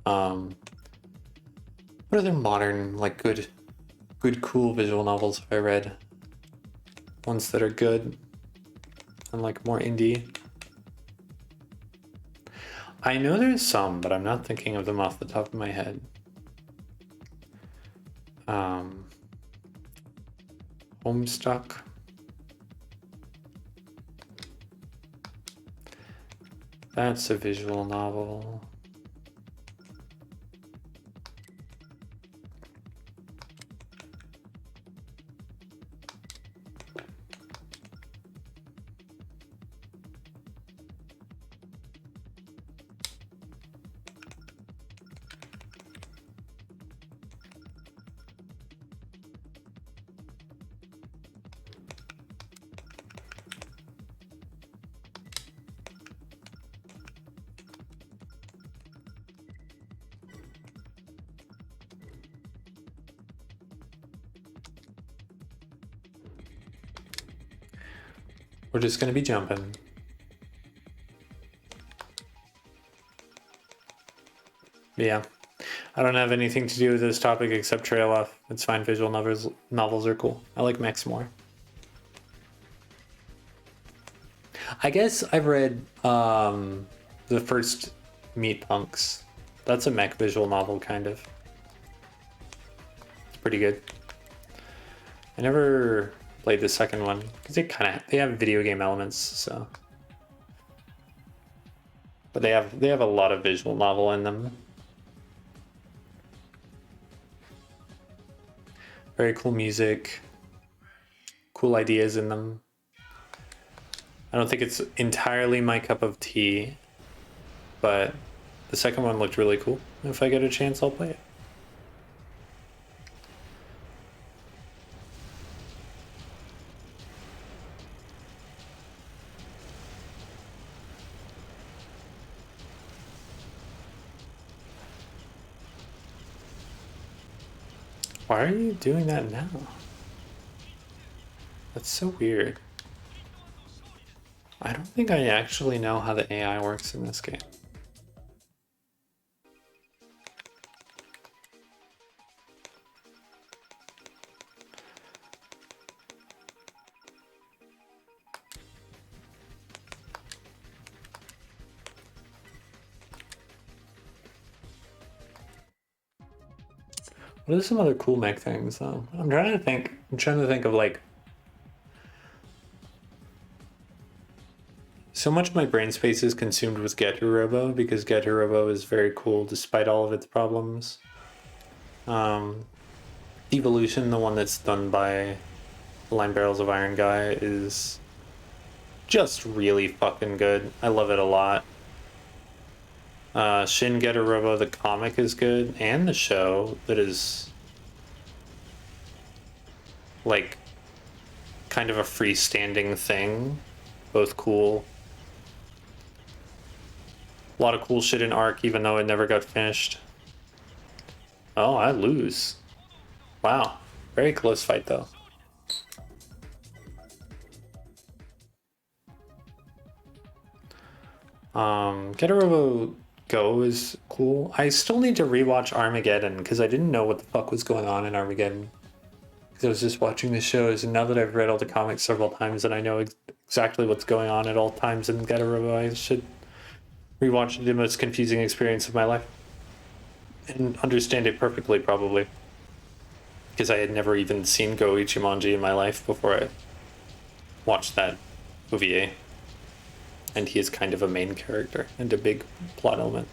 What other modern, like good, cool visual novels have I read? Ones that are good and like more indie. I know there's some, but I'm not thinking of them off the top of my head. Homestuck. That's a visual novel. We're just going to be jumping. Yeah. I don't have anything to do with this topic except trail off. It's fine. Visual novels are cool. I like mechs more. I guess I've read the first Meat Punks. That's a mech visual novel, kind of. It's pretty good. I never played the second one because they have video game elements, so. But they have a lot of visual novel in them. Very cool music, cool ideas in them. I don't think it's entirely my cup of tea, but the second one looked really cool. If I get a chance, I'll play it. Why are you doing that now? That's so weird. I don't think I actually know how the AI works in this game. What are some other cool mech things though? I'm trying to think of like. So much of my brain space is consumed with Get Your Robo because Get Your Robo is very cool despite all of its problems. Evolution, the one that's done by Line Barrels of Iron guy, is just really fucking good. I love it a lot. Shin Getter Robo, the comic, is good, and the show that is like kind of a freestanding thing. Both cool. A lot of cool shit in Arc, even though it never got finished. Oh, I lose. Wow. Very close fight, though. Get a Robo Go is cool. I still need to rewatch Armageddon because I didn't know what the fuck was going on in Armageddon. Because I was just watching the shows, and now that I've read all the comics several times and I know exactly what's going on at all times in Get a Robo, I should rewatch the most confusing experience of my life and understand it perfectly, probably. Because I had never even seen Go Ichimonji in my life before I watched that OVA. And he is kind of a main character and a big plot element.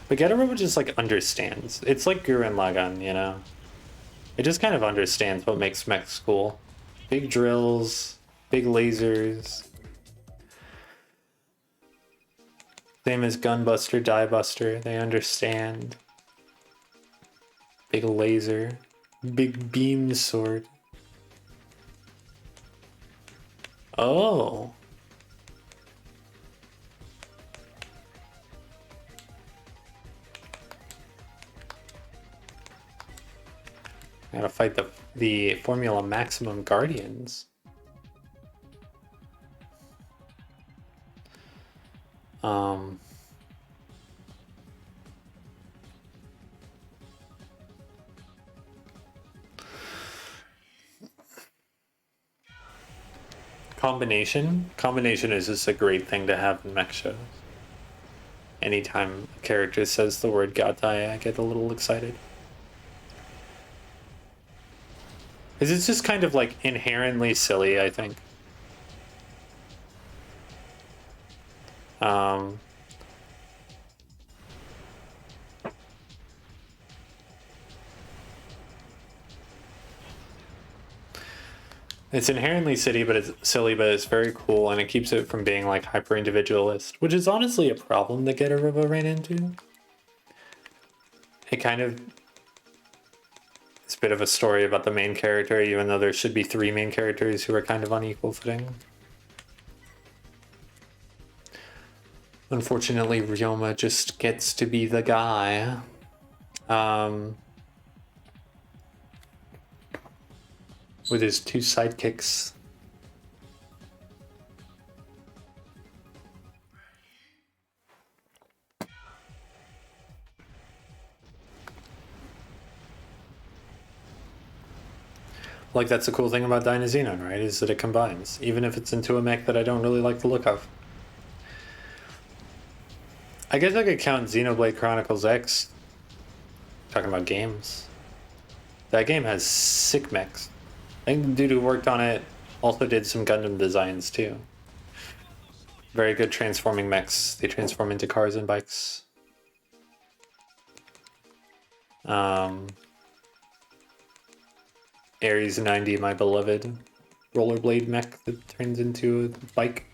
But Getaro just like understands. It's like Gurren Lagann, you know? It just kind of understands what makes mechs cool. Big drills, big lasers. Same as Gunbuster, Diebuster, they understand. Big laser, big beam sword. Oh. I gotta fight the Formula Maximum Guardians. Combination is just a great thing to have in mech shows. Anytime a character says the word Gatai, I get a little excited. Because it's just kind of like inherently silly, I think. It's inherently silly, but it's very cool, and it keeps it from being like hyper individualist, which is honestly a problem that Getter Robo ran into. It kind of is a bit of a story about the main character, even though there should be 3 main characters who are kind of on equal footing. Unfortunately, Ryoma just gets to be the guy. With his 2 sidekicks. Like, that's the cool thing about Dynazenon, right? Is that it combines, even if it's into a mech that I don't really like the look of. I guess I could count Xenoblade Chronicles X. Talking about games. That game has sick mechs. I think the dude who worked on it also did some Gundam designs too. Very good transforming mechs. They transform into cars and bikes. Ares 90, my beloved rollerblade mech that turns into a bike.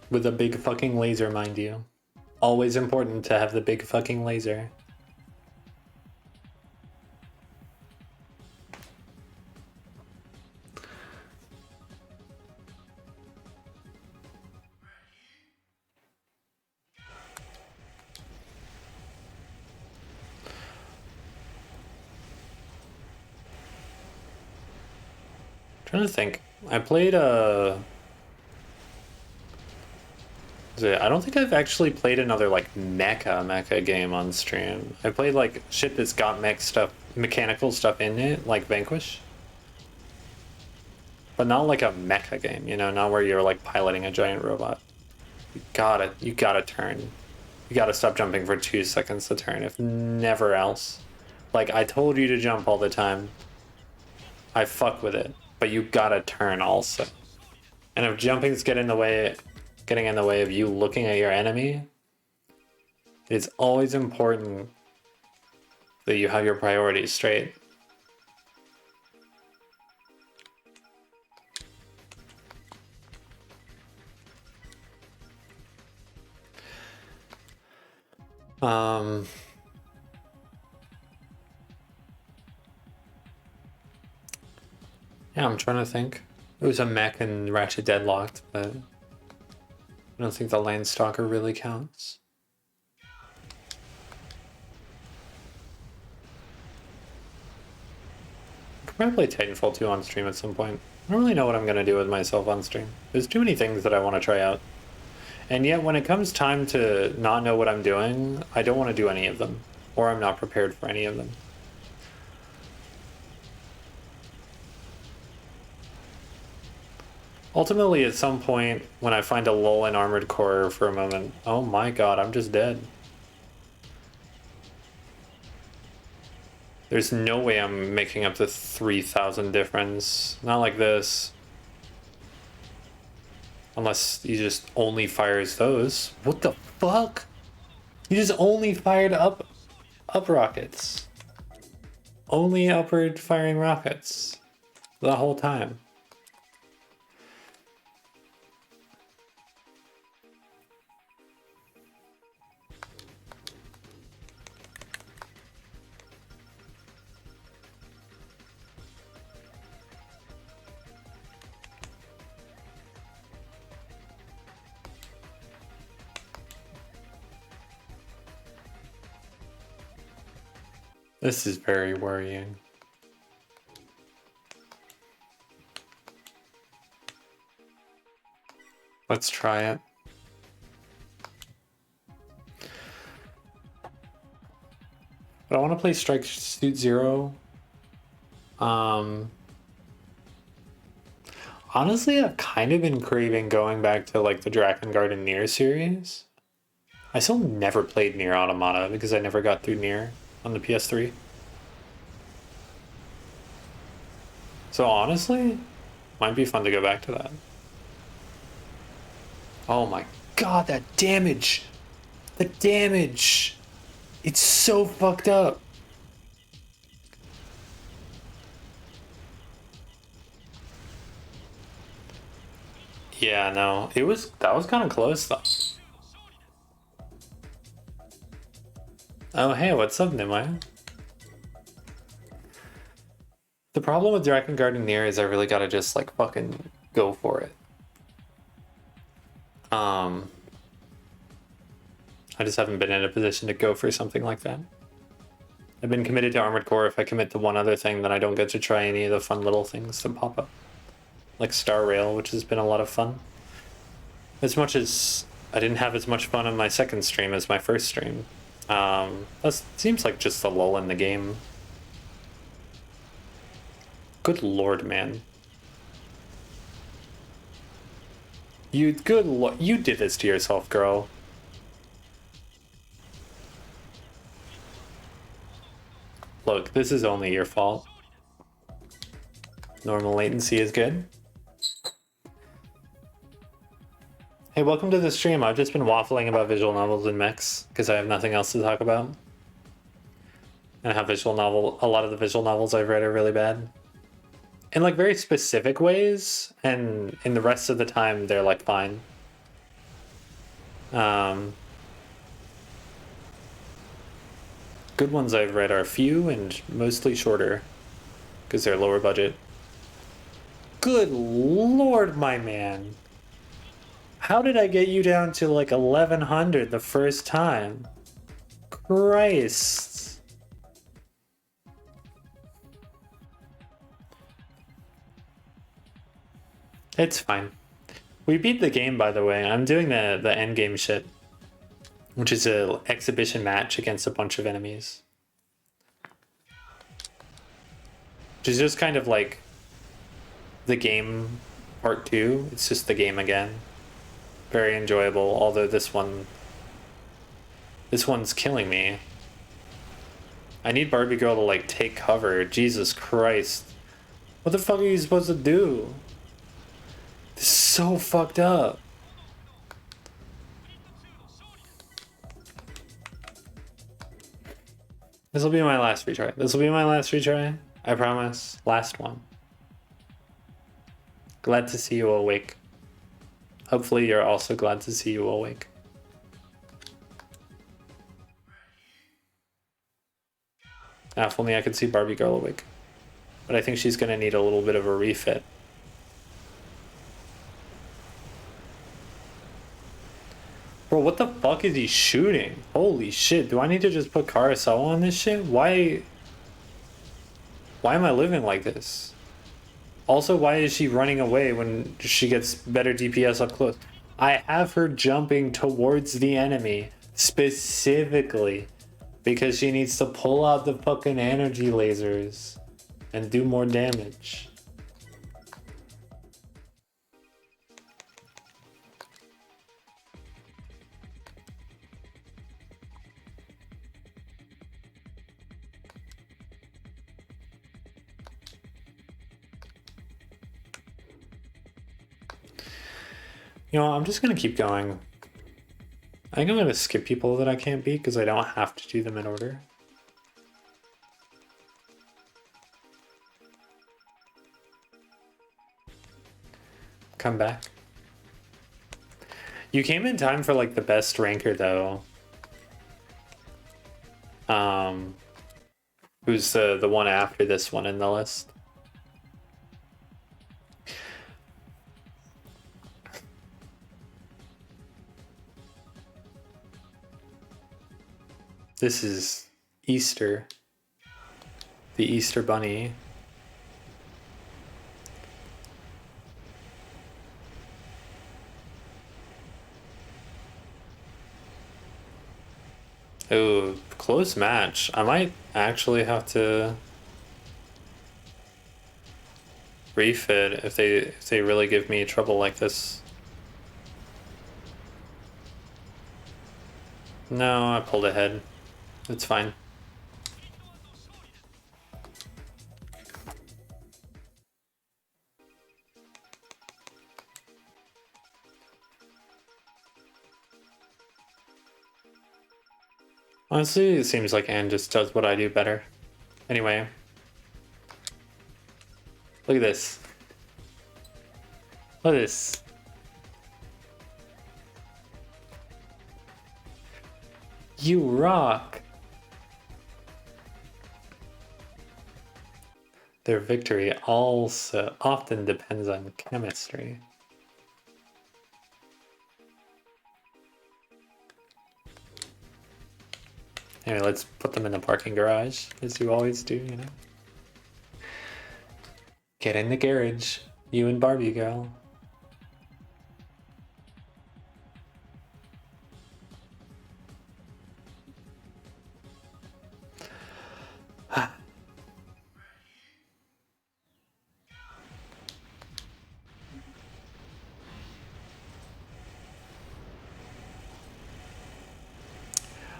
With a big fucking laser, mind you. Always important to have the big fucking laser. Trying to think. I played I don't think I've actually played another like mecha game on stream. I played like shit that's got mechanical stuff in it, like Vanquish. But not like a mecha game, you know, not where you're like piloting a giant robot. You gotta turn. You gotta stop jumping for 2 seconds to turn, if never else. Like, I told you to jump all the time. I fuck with it. But you gotta turn also. And if jumping's getting in the way of you looking at your enemy, it's always important that you have your priorities straight. Yeah, I'm trying to think. It was a mech and Ratchet Deadlocked, but I don't think the Landstalker really counts. Probably play Titanfall 2 on stream at some point. I don't really know what I'm going to do with myself on stream. There's too many things that I want to try out. And yet when it comes time to not know what I'm doing, I don't want to do any of them. Or I'm not prepared for any of them. Ultimately, at some point, when I find a lull in Armored Core for a moment, oh my god, I'm just dead. There's no way I'm making up the 3,000 difference. Not like this. Unless he just only fires those. What the fuck? He just only fired up rockets. Only upward firing rockets. The whole time. This is very worrying. Let's try it. But I want to play Strike Suit Zero. Honestly, I've kind of been craving going back to like the Drakengard and Nier series. I still never played Nier Automata because I never got through Nier on the PS3. So honestly, might be fun to go back to that. Oh my god, that damage! The damage! It's so fucked up! Yeah, no, that was kind of close though. Oh hey, what's up, Nimai? The problem with Drakengard and Nier is I really gotta just like fucking go for it. I just haven't been in a position to go for something like that. I've been committed to Armored Core. If I commit to one other thing, then I don't get to try any of the fun little things that pop up. Like Star Rail, which has been a lot of fun. As much as I didn't have as much fun on my second stream as my first stream. That seems like just a lull in the game. Good lord, man. You did this to yourself, girl. Look, this is only your fault. Normal latency is good. Hey, welcome to the stream. I've just been waffling about visual novels and mechs because I have nothing else to talk about. And I have a lot of the visual novels I've read are really bad. In like very specific ways, and in the rest of the time they're like fine. Good ones I've read are few and mostly shorter because they're lower budget. Good lord, my man. How did I get you down to like 1100 the first time? Christ. It's fine. We beat the game, by the way. I'm doing the end game shit, which is an exhibition match against a bunch of enemies. Which is just kind of like the game part 2. It's just the game again. Very enjoyable, although this one's killing me. I need Barbie Girl to like take cover. Jesus Christ. What the fuck are you supposed to do? This is so fucked up. This will be my last retry. This will be my last retry. I promise. Last one. Glad to see you awake. Hopefully you're also glad to see you awake. If only I could see Barbie Girl awake. But I think she's gonna need a little bit of a refit. Bro, what the fuck is he shooting? Holy shit, do I need to just put Carousel on this shit? Why? Why am I living like this? Also, why is she running away when she gets better DPS up close? I have her jumping towards the enemy specifically because she needs to pull out the fucking energy lasers and do more damage. You know, I'm just gonna keep going. I think I'm gonna skip people that I can't beat because I don't have to do them in order. Come back. You came in time for like the best ranker though. Who's the one after this one in the list? This is Easter. The Easter Bunny. Oh, close match. I might actually have to refit if they really give me trouble like this. No, I pulled ahead. It's fine. Honestly, it seems like Anne just does what I do better. Anyway. Look at this. Look at this. You rock. Their victory also often depends on chemistry. Anyway, let's put them in the parking garage, as you always do, you know? Get in the garage, you and Barbie girl.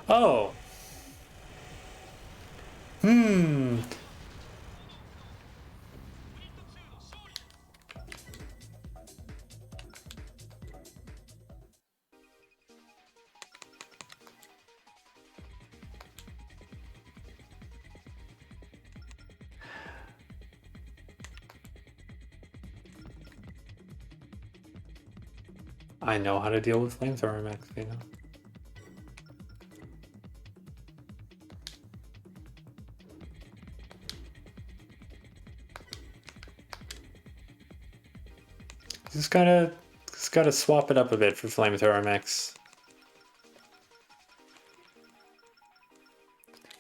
Oh. I know how to deal with flamethrower mechs, you know? Just gotta swap it up a bit for flamethrower mechs.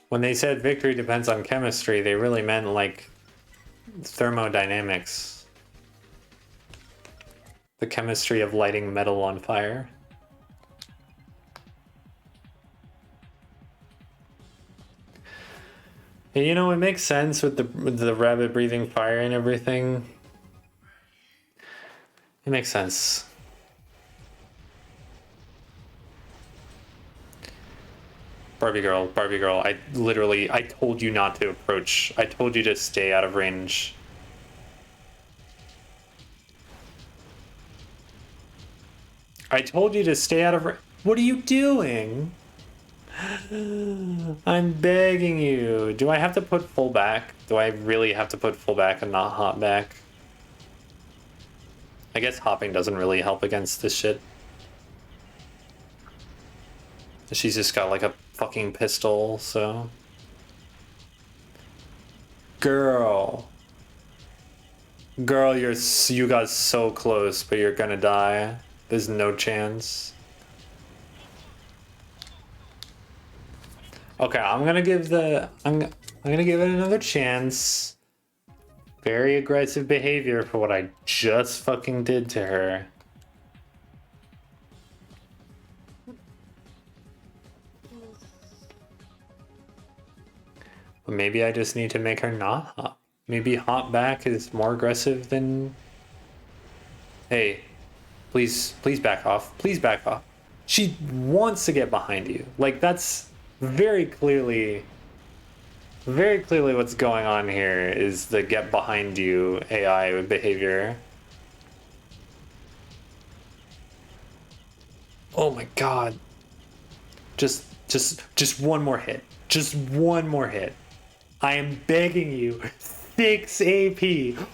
When they said victory depends on chemistry, they really meant like thermodynamics. The chemistry of lighting metal on fire. And you know, it makes sense with the rabbit breathing fire and everything. It makes sense. Barbie girl, I told you not to approach. I told you to stay out of range. I told you to stay out of range. What are you doing? I'm begging you. Do I have to put full back? Do I really have to put full back and not hop back? I guess hopping doesn't really help against this shit. She's just got like a fucking pistol, so... Girl. Girl, you got so close, but you're gonna die. There's no chance. Okay, I'm gonna give it another chance. Very aggressive behavior for what I just fucking did to her. But maybe I just need to make her not hop. Maybe hop back is more aggressive than... Hey, please back off. Please back off. She wants to get behind you. Like, that's very clearly what's going on here is the get behind you AI behavior. Oh my god. Just one more hit. Just one more hit. I am begging you. 6 AP.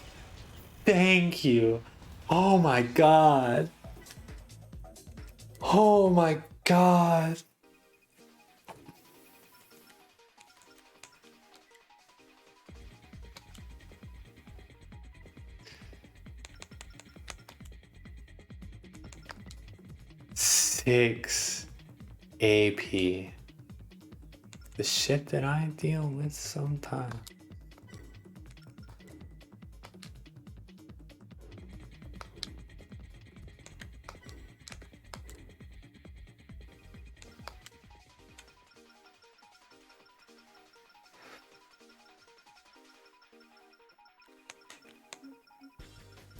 Thank you. Oh my god. Oh my god. Six AP. The shit that I deal with sometimes.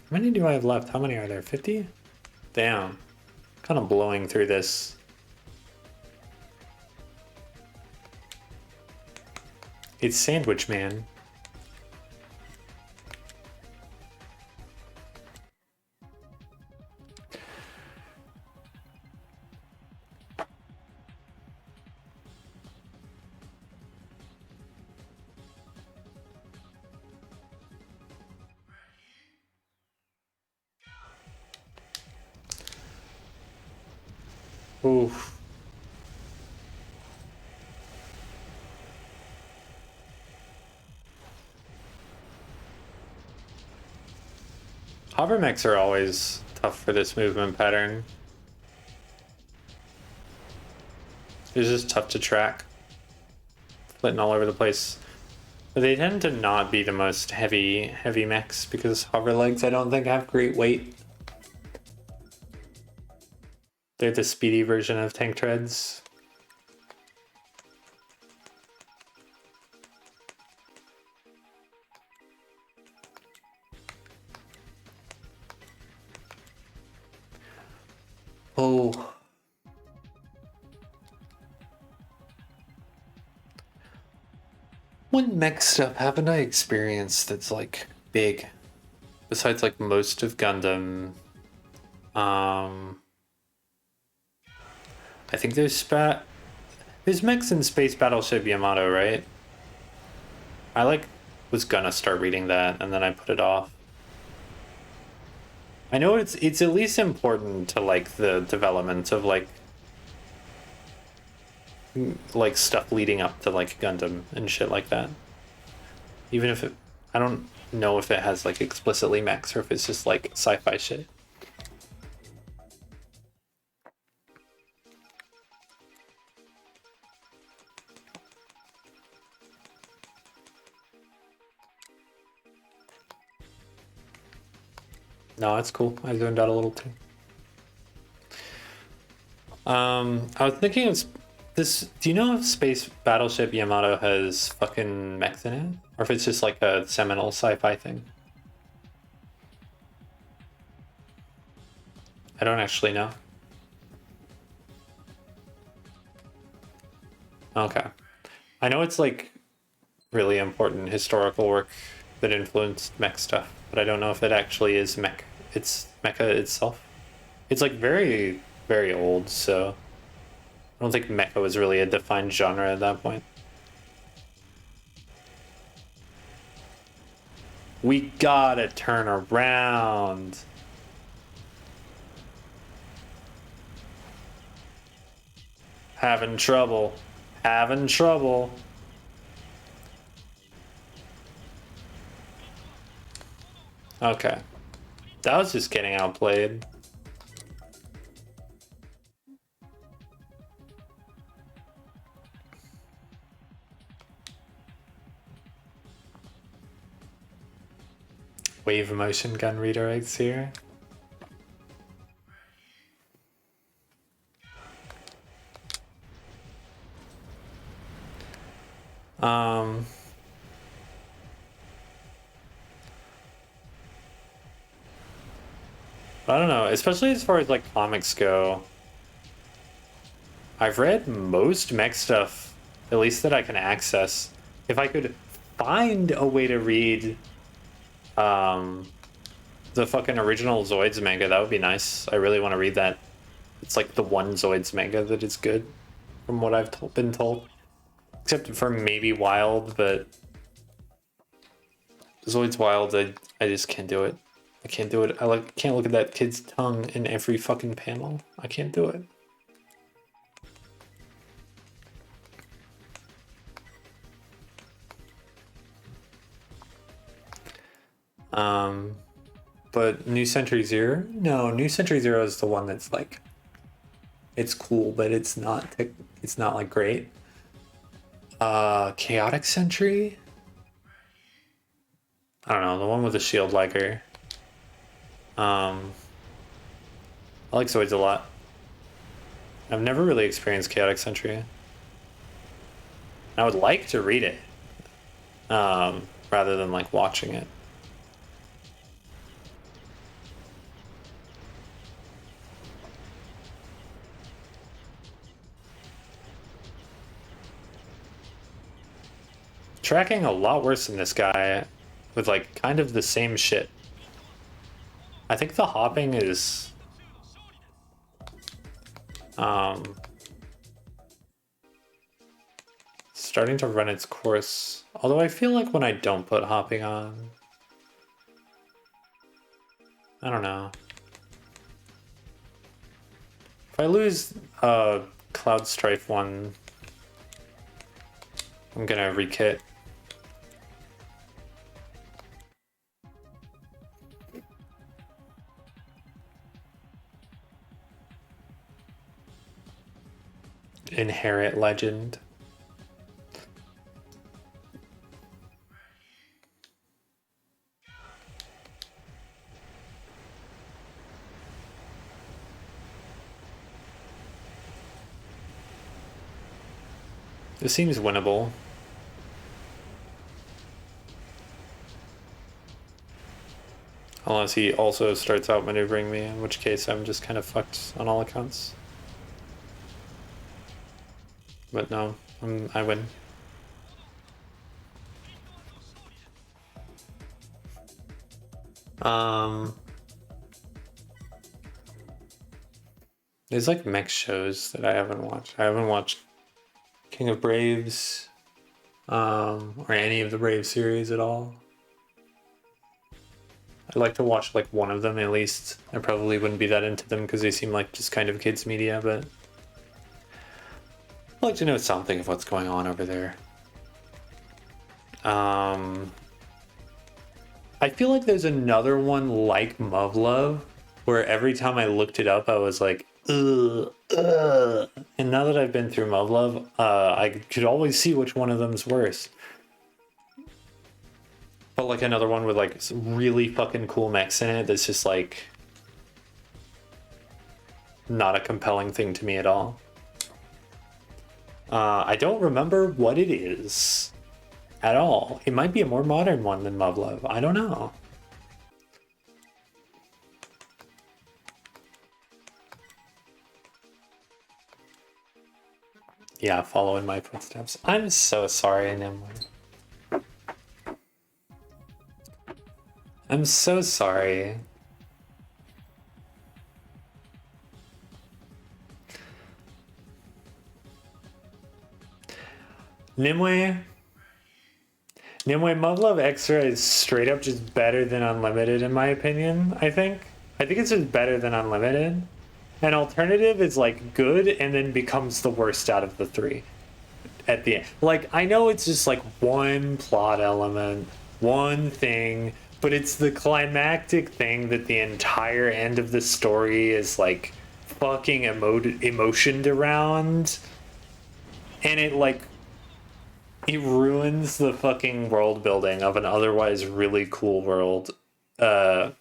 How many do I have left? How many are there? 50? Damn. Kind of blowing through this. It's Sandwich Man. Oof. Hover mechs are always tough for this movement pattern. It's just tough to track. Flitting all over the place. But they tend to not be the most heavy mechs because hover legs I don't think have great weight. They're the speedy version of tank treads. Oh. What mech stuff haven't I experienced that's like big? Besides like most of Gundam. I think there's mechs in Space Battleship Yamato, right? I was gonna start reading that and then I put it off. I know it's at least important to like the development of like stuff leading up to like Gundam and shit like that. Even if I don't know if it has like explicitly mechs or if it's just like sci-fi shit. No, that's cool. I zoned out a little too. I was thinking of this. Do you know if Space Battleship Yamato has fucking mechs in it? Or if it's just like a seminal sci-fi thing? I don't actually know. Okay. I know it's like really important historical work that influenced mech stuff, but I don't know if it actually is mech. It's mecha itself. It's like very, very old, so I don't think mecha was really a defined genre at that point. We gotta turn around. Having trouble. Having trouble. Okay. That was just getting outplayed. wave motion gun redirects here. I don't know, especially as far as like comics go. I've read most mech stuff, at least that I can access. If I could find a way to read the fucking original Zoids manga, that would be nice. I really want to read that. It's like the one Zoids manga that is good, from what I've been told. Except for maybe Wild, but Zoids Wild, I just can't do it. I can't do it. Can't look at that kid's tongue in every fucking panel. I can't do it. But New Century Zero? No, New Century Zero is the one that's like, it's cool, but it's not like great. Chaotic Century? I don't know, the one with the shield liker. I like Zoids a lot. I've never really experienced Chaotic Century. I would like to read it, rather than like watching it. Tracking a lot worse than this guy with like kind of the same shit. I think the hopping is starting to run its course. Although I feel like when I don't put hopping on, I don't know. If I lose Cloud Strife one, I'm gonna rekit. Inherit Legend. This seems winnable. Unless he also starts out maneuvering me, in which case I'm just kind of fucked on all accounts. But no, I win. There's like mech shows that I haven't watched. I haven't watched King of Braves, or any of the Brave series at all. I'd like to watch like one of them at least. I probably wouldn't be that into them because they seem like just kind of kids media, but I'd like to know something of what's going on over there. I feel like there's another one like Muv-Luv where every time I looked it up, I was like, ugh, ugh. And now that I've been through Muv-Luv, I could always see which one of them's worse. But like another one with like really fucking cool mechs in it that's just like not a compelling thing to me at all. I don't remember what it is at all. It might be a more modern one than Muv-Luv. I don't know. Yeah, follow in my footsteps. I'm so sorry, Nimue. I'm so sorry. Nimue, Muv-Luv Extra is straight up just better than Unlimited in my opinion, I think. I think it's just better than Unlimited. An alternative is like good and then becomes the worst out of the three at the end. Like, I know it's just like one plot element, one thing, but it's the climactic thing that the entire end of the story is like fucking emotioned around. And it like, it ruins the fucking world building of an otherwise really cool world for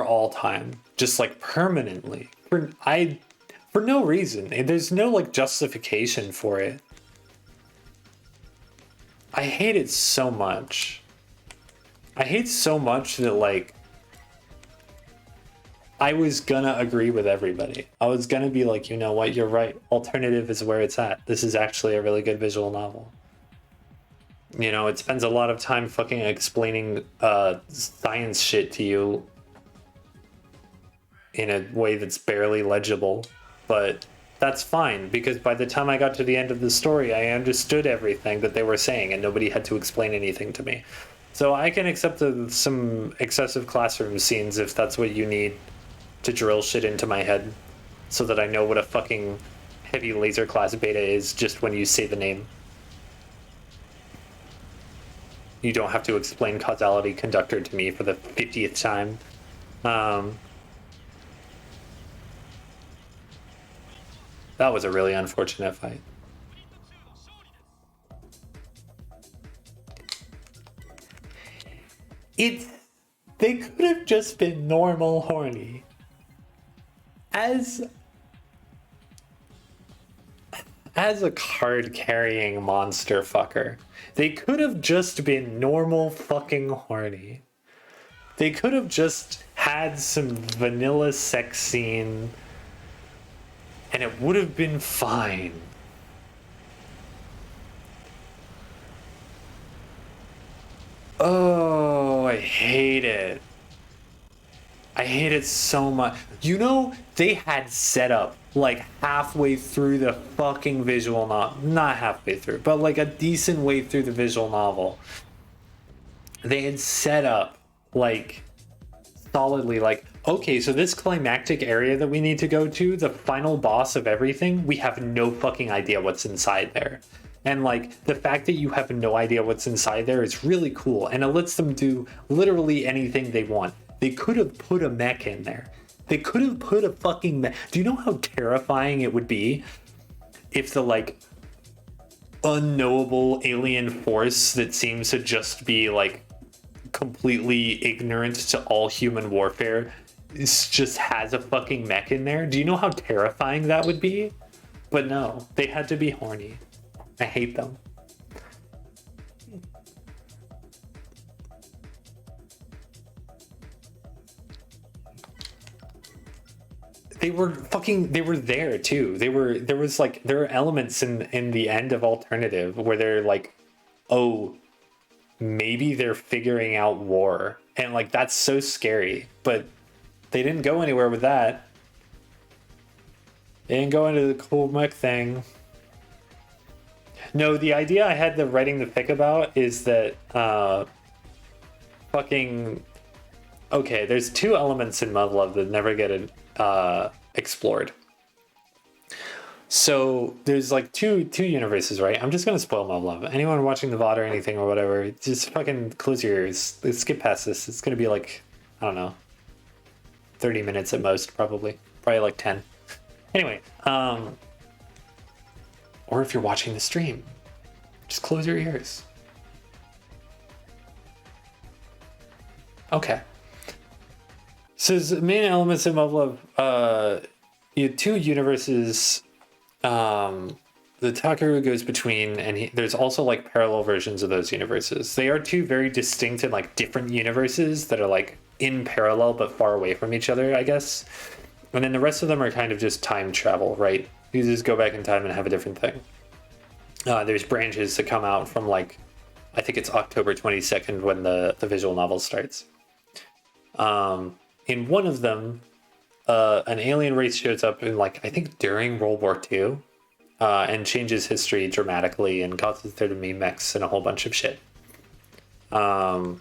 all time, just like permanently, for no reason. There's no like justification for it. I hate it so much. I hate so much that like I was gonna agree with everybody. I was gonna be like, you know what, you're right. Alternative is where it's at. This is actually a really good visual novel. You know, it spends a lot of time fucking explaining science shit to you in a way that's barely legible, but that's fine, because by the time I got to the end of the story, I understood everything that they were saying and nobody had to explain anything to me. So I can accept some excessive classroom scenes if that's what you need to drill shit into my head so that I know what a fucking heavy laser class beta is just when you say the name. You don't have to explain causality conductor to me for the 50th time. That was a really unfortunate fight. They could have just been normal horny. As a card carrying monster fucker, they could have just been normal fucking horny. They could have just had some vanilla sex scene and it would have been fine. Oh, I hate it. I hate it so much. You know, they had set up like halfway through the fucking visual novel. Not halfway through, but like a decent way through the visual novel. They had set up like solidly like, okay, so this climactic area that we need to go to, the final boss of everything, we have no fucking idea what's inside there. And like the fact that you have no idea what's inside there is really cool, and it lets them do literally anything they want. They could have put a mech in there. They could have put a fucking mech. Do you know how terrifying it would be if the like unknowable alien force that seems to just be like completely ignorant to all human warfare just has a fucking mech in there? Do you know how terrifying that would be? But no, they had to be horny. I hate them. They were there too. There are elements in the end of Alternative where they're like, oh, maybe they're figuring out war. And like that's so scary. But they didn't go anywhere with that. They didn't go into the cool mech thing. No, the idea I had the writing the fic about is that fucking okay, there's two elements in Mud Love that never get explored. So there's like two universes, right? I'm just gonna spoil Mud Love. Anyone watching the VOD or anything or whatever, just fucking close your ears. Let's skip past this. It's gonna be like, I don't know, 30 minutes at most, probably like 10. Anyway, or if you're watching the stream, just close your ears. Okay. So the main elements of Mud Love, you have two universes. The Takaru goes between, and there's also like parallel versions of those universes. They are two very distinct and like different universes that are like in parallel but far away from each other, I guess. And then the rest of them are kind of just time travel, right? You just go back in time and have a different thing. There's branches that come out from like, I think it's October 22nd when the visual novel starts. In one of them, an alien race shows up in like, I think during World War II, and changes history dramatically and causes there to be mechs and a whole bunch of shit. In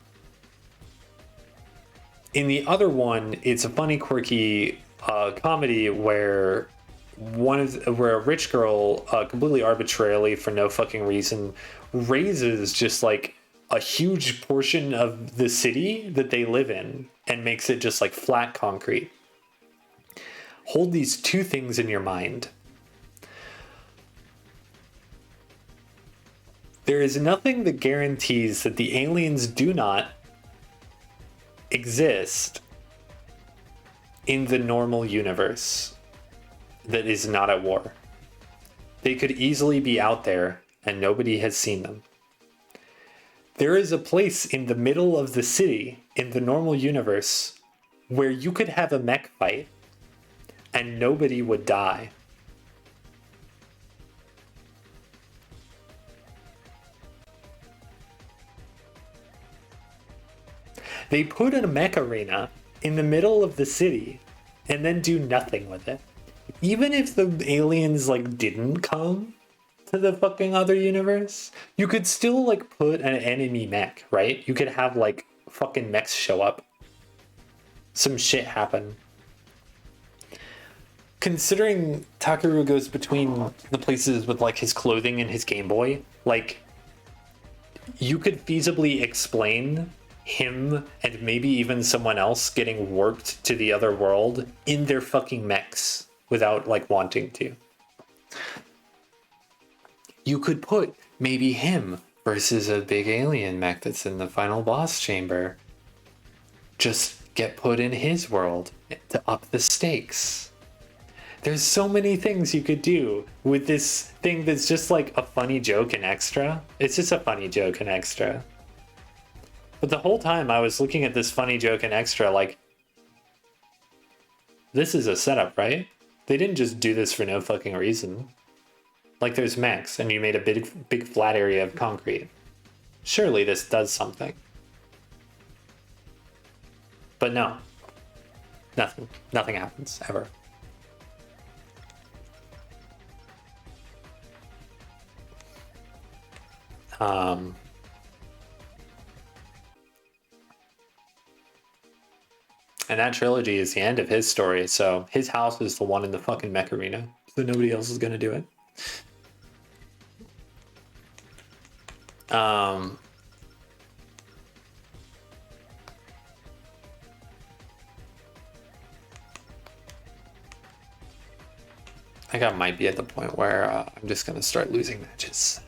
the other one, it's a funny, quirky comedy where where a rich girl completely arbitrarily for no fucking reason raises just like a huge portion of the city that they live in and makes it just like flat concrete. Hold these two things in your mind. There is nothing that guarantees that the aliens do not exist in the normal universe that is not at war. They could easily be out there and nobody has seen them. There is a place in the middle of the city in the normal universe where you could have a mech fight and nobody would die. They put a mech arena in the middle of the city and then do nothing with it. Even if the aliens like didn't come to the fucking other universe, you could still like put an enemy mech, right? You could have like fucking mechs show up. Some shit happen. Considering Takeru goes between the places with like his clothing and his Game Boy, like you could feasibly explain him and maybe even someone else getting warped to the other world in their fucking mechs without like wanting to. You could put maybe him versus a big alien mech that's in the final boss chamber. Just get put in his world to up the stakes. There's so many things you could do with this thing that's just like a funny joke and extra. It's just a funny joke and extra. But the whole time I was looking at this funny joke and extra, like, this is a setup, right? They didn't just do this for no fucking reason. Like, there's mechs, and you made a big flat area of concrete. Surely this does something. But no. Nothing. Nothing happens, ever. And that trilogy is the end of his story, so his house is the one in the fucking mech arena. So nobody else is gonna do it. I think I might be at the point where I'm just gonna start losing matches.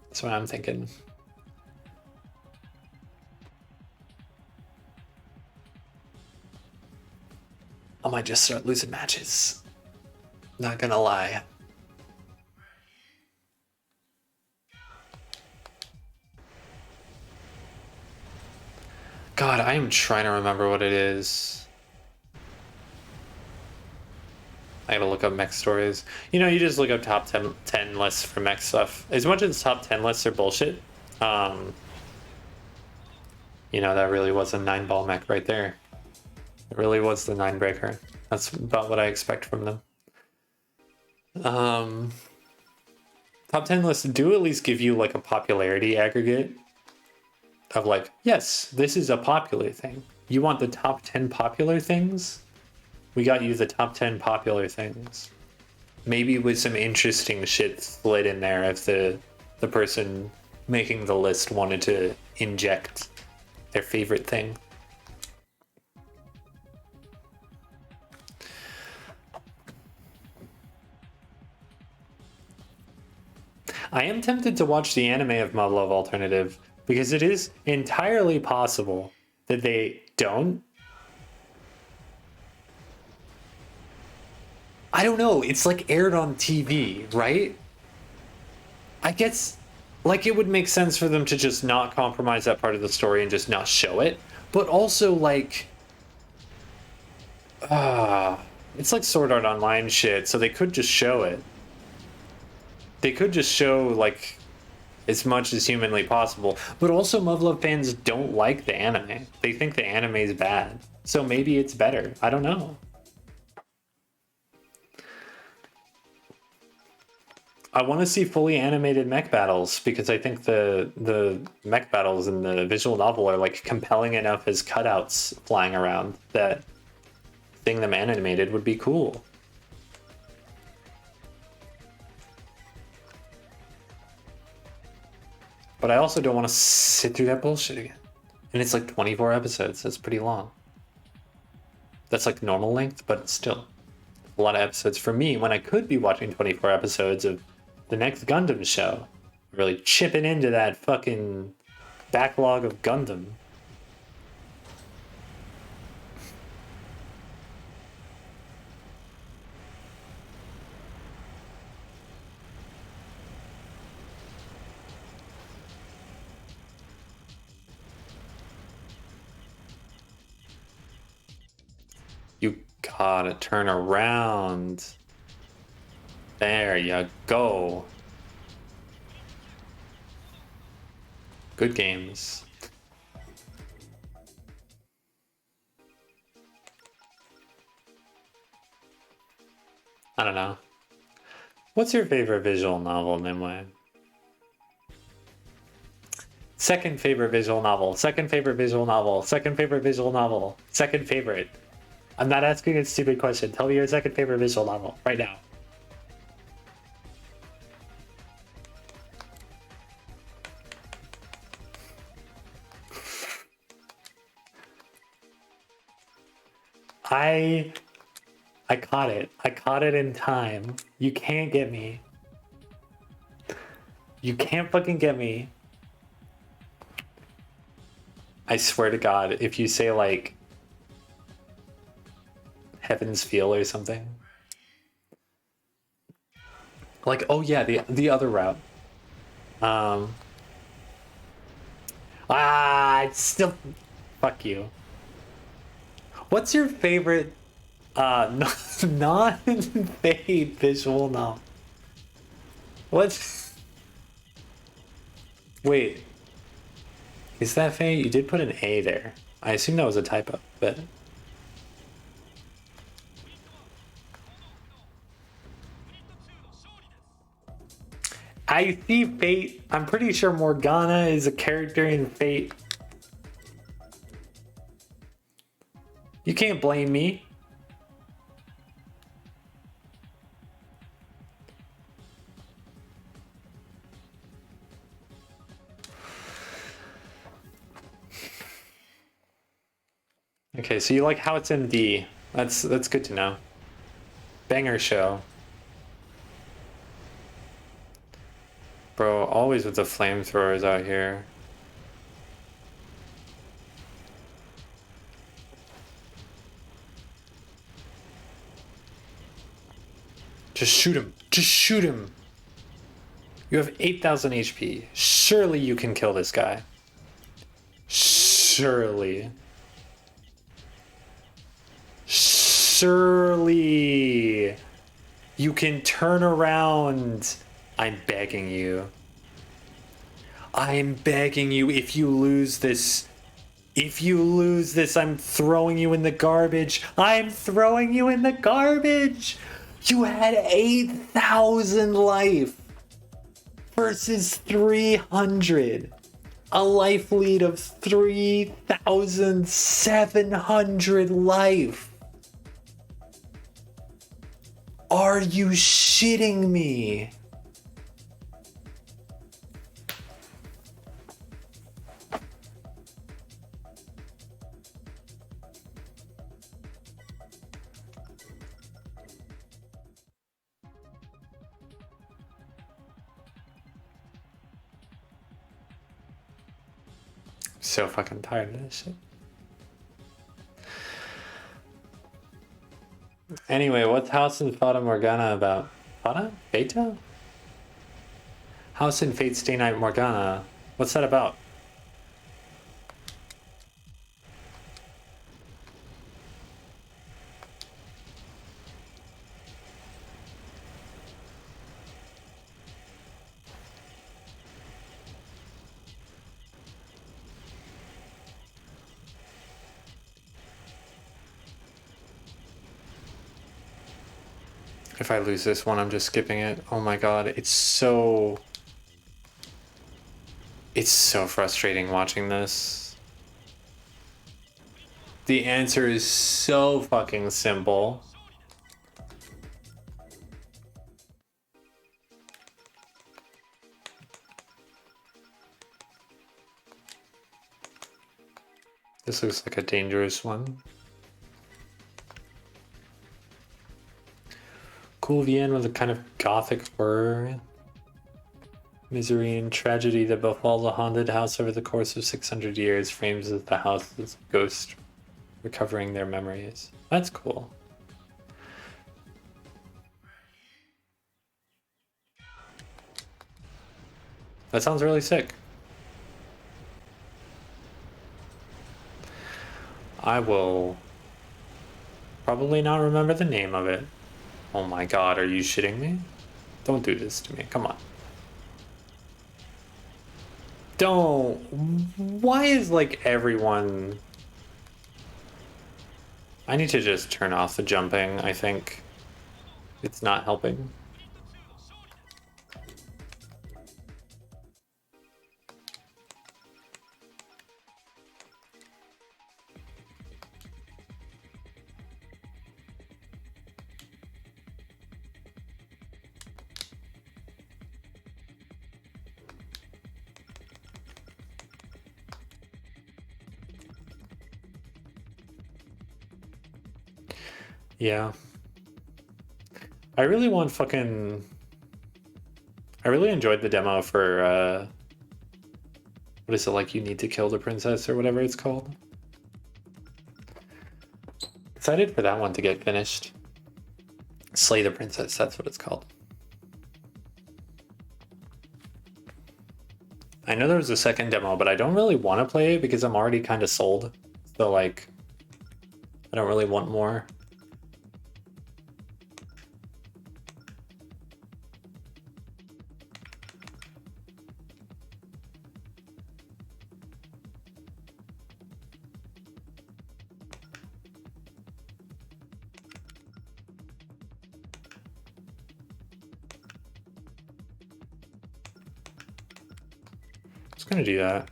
That's what I'm thinking. I might just start losing matches. Not gonna lie. God, I am trying to remember what it is. I gotta look up mech stories. You know, you just look up top 10 lists for mech stuff. As much as top 10 lists are bullshit, you know, that really was a 9-ball mech right there. It really was the 9 breaker. That's about what I expect from them. Top 10 lists do at least give you like a popularity aggregate of like, yes, this is a popular thing. You want the top 10 popular things? We got you the top 10 popular things. Maybe with some interesting shit slid in there if the person making the list wanted to inject their favorite thing. I am tempted to watch the anime of Mud Love Alternative because it is entirely possible that they don't. I don't know. It's like aired on TV, right? I guess like it would make sense for them to just not compromise that part of the story and just not show it. But also like, it's like Sword Art Online shit, so they could just show it. They could just show like as much as humanly possible, but also Muv-Luv fans don't like the anime. They think the anime is bad, so maybe it's better. I don't know. I want to see fully animated mech battles because I think the mech battles in the visual novel are like compelling enough as cutouts flying around that seeing them animated would be cool. But I also don't want to sit through that bullshit again. And it's like 24 episodes. That's pretty long. That's like normal length, but it's still a lot of episodes for me when I could be watching 24 episodes of the next Gundam show. Really chipping into that fucking backlog of Gundam. God, turn around. There you go. Good games. I don't know. What's your favorite visual novel, Nimue? Second favorite visual novel. Second favorite visual novel. Second favorite visual novel. Second favorite. I'm not asking a stupid question. Tell me your second favorite visual novel right now. I caught it. I caught it in time. You can't get me. You can't fucking get me. I swear to God, if you say like Heaven's Feel or something. Like, oh yeah, the other route. It's still fuck you. What's your favorite non-fade visual novel? What? Wait. Is that fade? You did put an A there. I assume that was a typo, but I see Fate. I'm pretty sure Morgana is a character in Fate. You can't blame me. Okay, so you like how it's in D. That's good to know. Banger show. Bro, always with the flamethrowers out here. Just shoot him. Just shoot him. You have 8,000 HP. Surely you can kill this guy. Surely. Surely. You can turn around. I'm begging you. I'm begging you, if you lose this, I'm throwing you in the garbage. I'm throwing you in the garbage. You had 8,000 life versus 300. A life lead of 3,700 life. Are you shitting me? So fucking tired of this shit. Anyway, what's House and Fata Morgana about? Fata? Beta? House and Fate Stay Night Morgana. What's that about? If I lose this one, I'm just skipping it. Oh my god, it's so frustrating watching this. The answer is so fucking simple. This looks like a dangerous one. Cool VN with a kind of gothic horror. Misery and tragedy that befalls a haunted house over the course of 600 years frames as the house's ghost recovering their memories. That's cool. That sounds really sick. I will Probably not remember the name of it. Oh my god, are you shitting me? Don't do this to me, come on. Don't. Why is like everyone... I need to just turn off the jumping, I think. It's not helping. Yeah. I really want fucking... I really enjoyed the demo for, what is it, like, you need to kill the princess or whatever it's called? Excited for that one to get finished. Slay the princess, that's what it's called. I know there was a second demo, but I don't really want to play it because I'm already kind of sold. So, like, I don't really want more. Just gonna do that.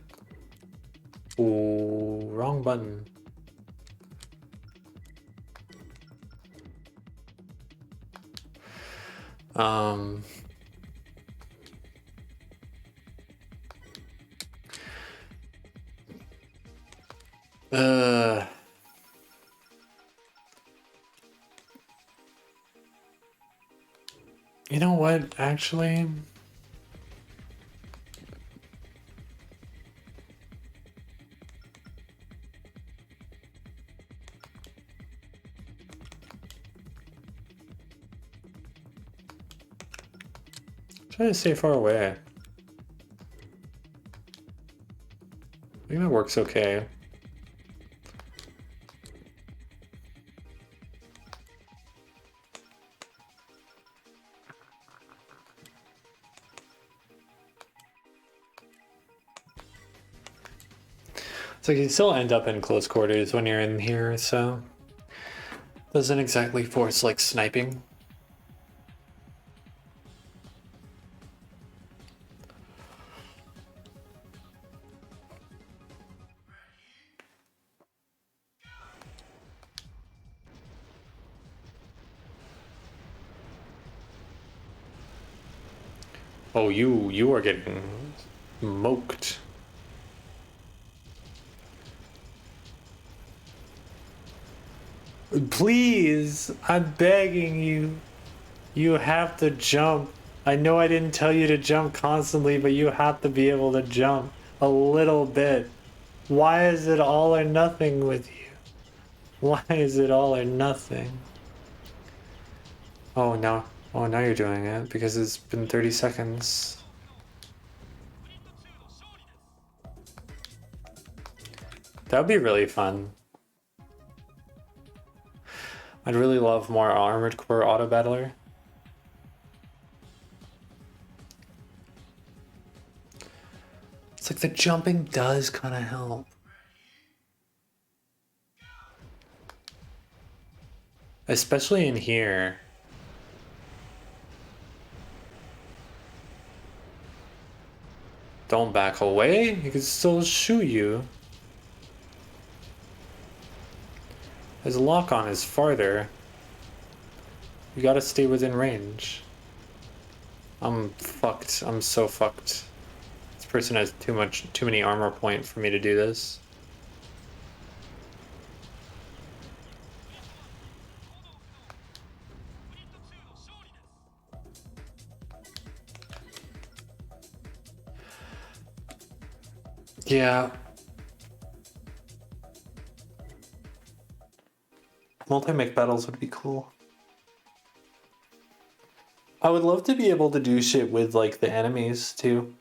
Ooh, wrong button. Uh, you know what, actually? Try to stay far away. I think that works okay. It's like you still end up in close quarters when you're in here, so doesn't exactly force like sniping. Oh, you are getting smoked. Please, I'm begging you. You have to jump. I know I didn't tell you to jump constantly, but you have to be able to jump a little bit. Why is it all or nothing with you? Why is it all or nothing? Oh, no. Oh, now you're doing it because it's been 30 seconds. That would be really fun. I'd really love more Armored Core Auto Battler. It's like the jumping does kind of help. Especially in here. Don't back away, he can still shoot you. His lock-on is farther. You gotta stay within range. I'm fucked. I'm so fucked. This person has too many armor point for me to do this. Yeah. Multi-make battles would be cool. I would love to be able to do shit with like the enemies too.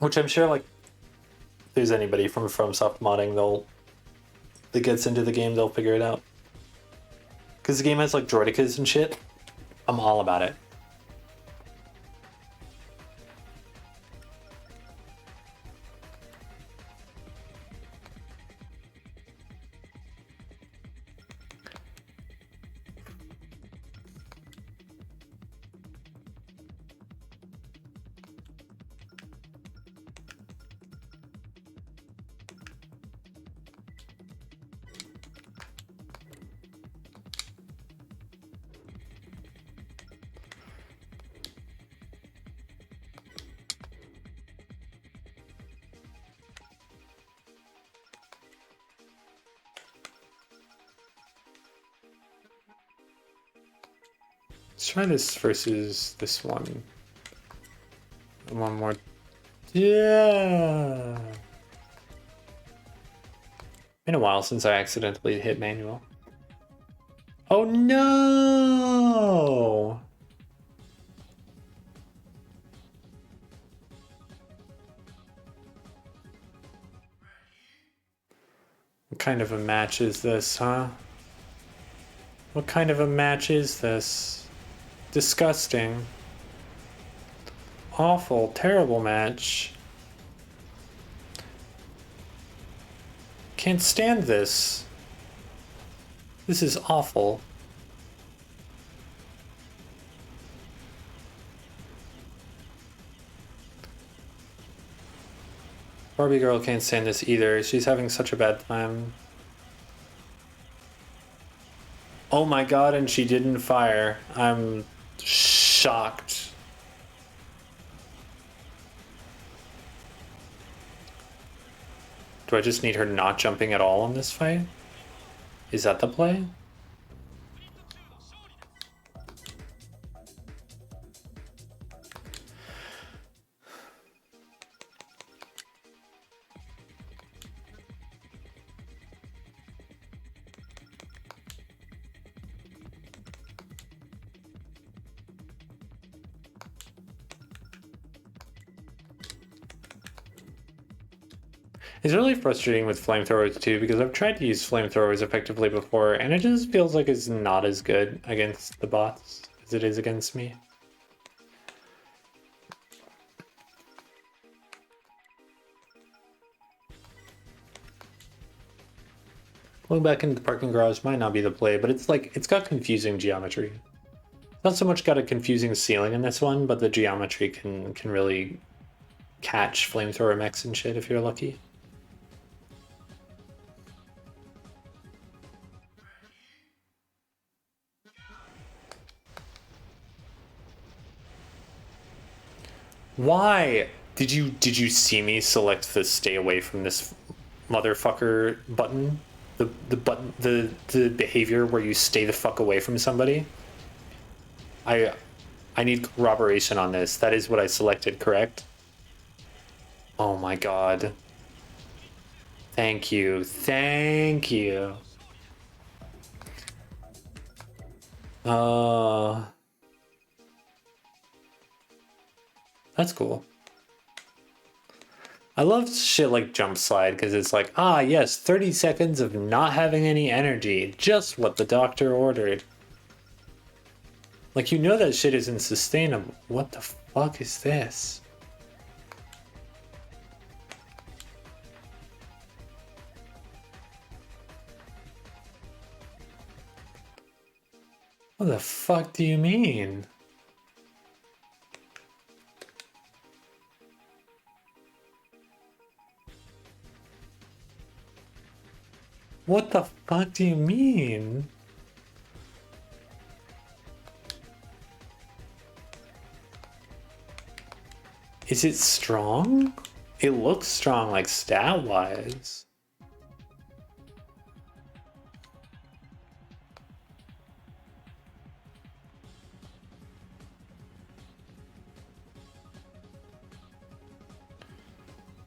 Which I'm sure like if there's anybody from FromSoft modding that gets into the game, they'll figure it out. Because the game has like droidicas and shit. I'm all about it. Let's try this versus this one. One more. Yeah. Been a while since I accidentally hit manual. Oh no! What kind of a match is this, huh? What kind of a match is this? Disgusting. Awful, terrible match. Can't stand this. This is awful. Barbie girl can't stand this either. She's having such a bad time. Oh my god, and she didn't fire. I'm shocked. Do I just need her not jumping at all in this fight? Is that the play? It's really frustrating with flamethrowers too, because I've tried to use flamethrowers effectively before, and it just feels like it's not as good against the bots as it is against me. Going back into the parking garage might not be the play, but it's like, it's got confusing geometry. Not so much got a confusing ceiling in this one, but the geometry can really catch flamethrower mechs and shit if you're lucky. Why did you see me select the stay away from this motherfucker button? The button, the behavior where you stay the fuck away from somebody? I need corroboration on this. That is what I selected, correct? Oh my god. Thank you. Thank you. That's cool. I love shit like Jump Slide because it's like, ah, yes, 30 seconds of not having any energy. Just what the doctor ordered. Like, you know that shit isn't sustainable. What the fuck is this? What the fuck do you mean? What the fuck do you mean? Is it strong? It looks strong, like stat-wise.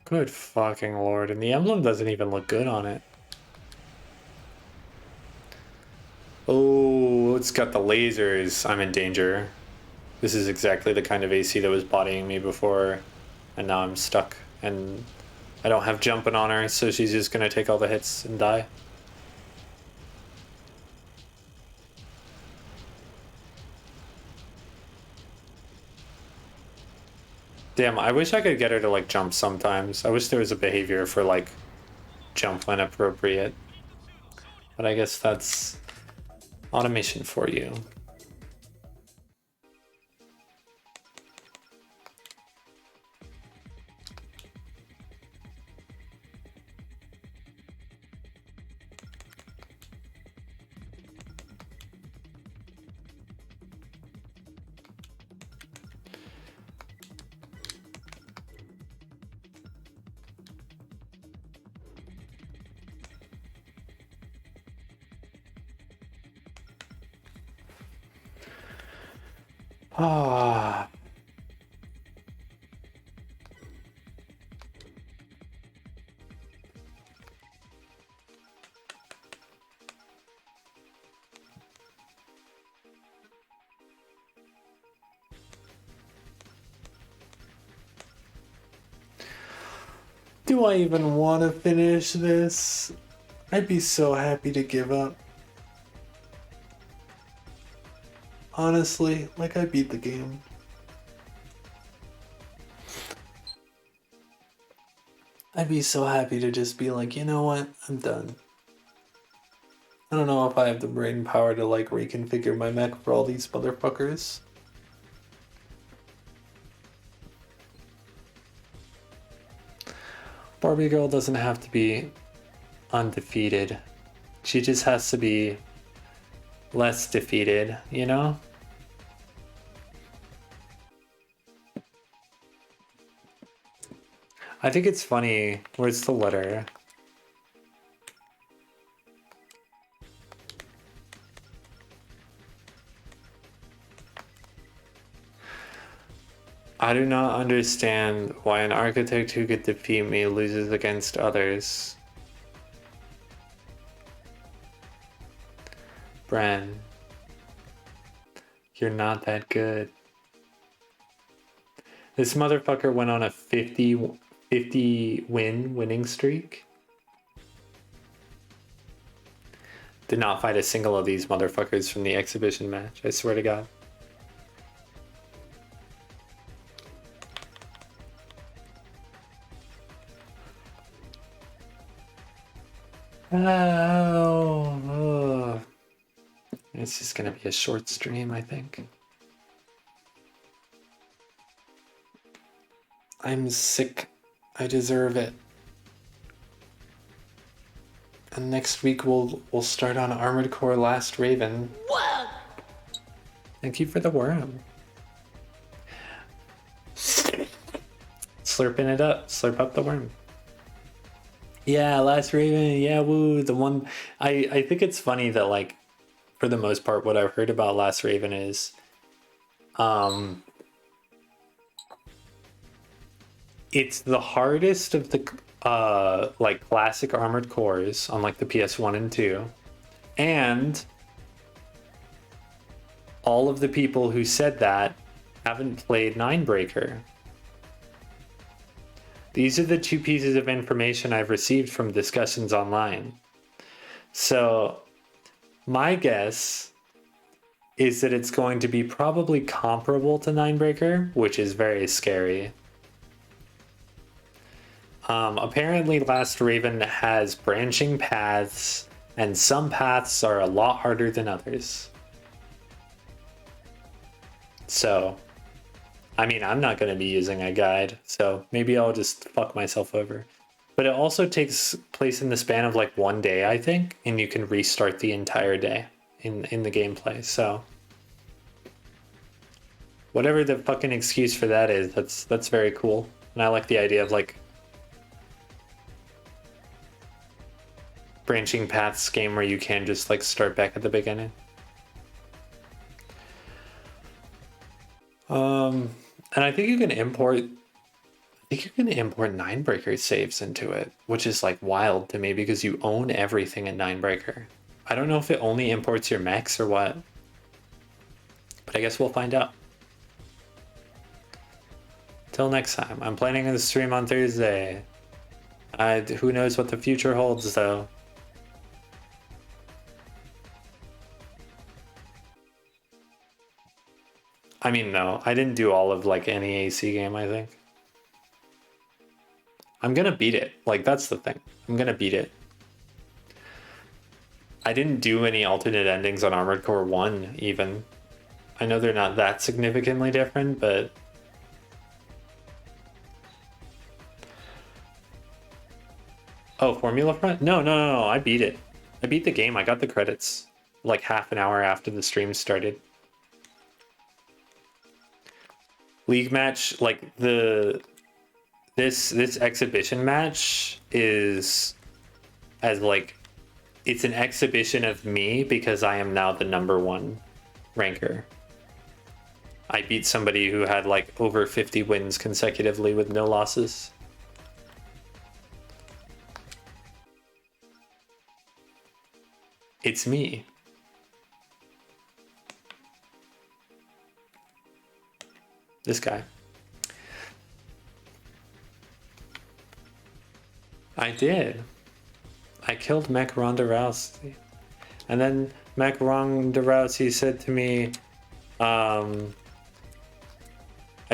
Good fucking lord, and the emblem doesn't even look good on it. Oh, it's got the lasers. I'm in danger. This is exactly the kind of AC that was bodying me before, and now I'm stuck, and I don't have jumping on her, so she's just gonna take all the hits and die. Damn, I wish I could get her to like jump sometimes. I wish there was a behavior for like jump when appropriate. But I guess that's automation for you. Ah. Do I even want to finish this? I'd be so happy to give up. Honestly, like I beat the game. I'd be so happy to just be like, you know what? I'm done. I don't know if I have the brain power to like reconfigure my mech for all these motherfuckers. Barbie Girl doesn't have to be undefeated. She just has to be less defeated, you know? I think it's funny. Where's the letter? I do not understand why an architect who could defeat me loses against others. Bren, you're not that good. This motherfucker went on a 50 winning streak. Did not fight a single of these motherfuckers from the exhibition match, I swear to God. Oh. It's just gonna be a short stream, I think. I'm sick. I deserve it. And next week we'll start on Armored Core Last Raven. Whoa! Thank you for the worm. Slurping it up. Slurp up the worm. Yeah, Last Raven. Yeah, woo. The one. I think it's funny that like, for the most part, what I've heard about Last Raven is, it's the hardest of the like classic Armored Cores on like the PS1 and 2, and all of the people who said that haven't played Ninebreaker. These are the two pieces of information I've received from discussions online. So my guess is that it's going to be probably comparable to Ninebreaker, which is very scary. Apparently Last Raven has branching paths, and some paths are a lot harder than others. So, I mean, I'm not going to be using a guide, so maybe I'll just fuck myself over. But it also takes place in the span of like one day, I think, and you can restart the entire day in the gameplay, so... Whatever the fucking excuse for that is, that's very cool. And I like the idea of like branching paths game where you can just like start back at the beginning. And I think you can import Ninebreaker saves into it, which is like wild to me because you own everything in Ninebreaker. I don't know if it only imports your mechs or what, but I guess we'll find out. Till next time, I'm planning to stream on Thursday. Who knows what the future holds though. I mean, no, I didn't do all of like any AC game, I think. I'm gonna beat it. Like, that's the thing. I'm gonna beat it. I didn't do any alternate endings on Armored Core 1, even. I know they're not that significantly different, but... Oh, Formula Front? No. I beat it. I beat the game. I got the credits like half an hour after the stream started. League match, like this exhibition match is as like it's an exhibition of me because I am now the #1 ranker. I beat somebody who had like over 50 wins consecutively with no losses. It's me. This guy. I did. I killed Mech Ronda Rousey. And then Mech Ronda Rousey said to me, I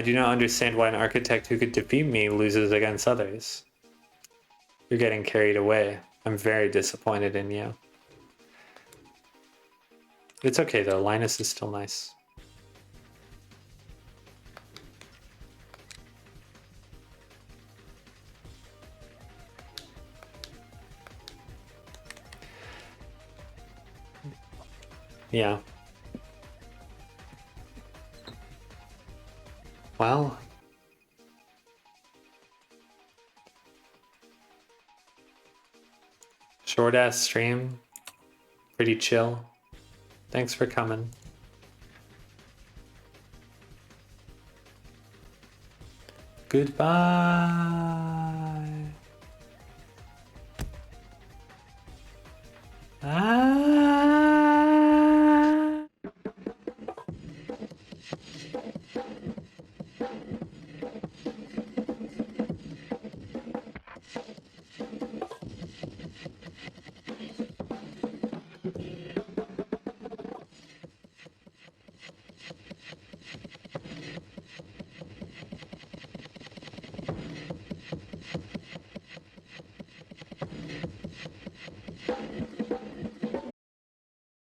do not understand why an architect who could defeat me loses against others. You're getting carried away. I'm very disappointed in you. It's okay though, Linus is still nice. Yeah. Well. Short ass stream. Pretty chill. Thanks for coming. Goodbye. Ah.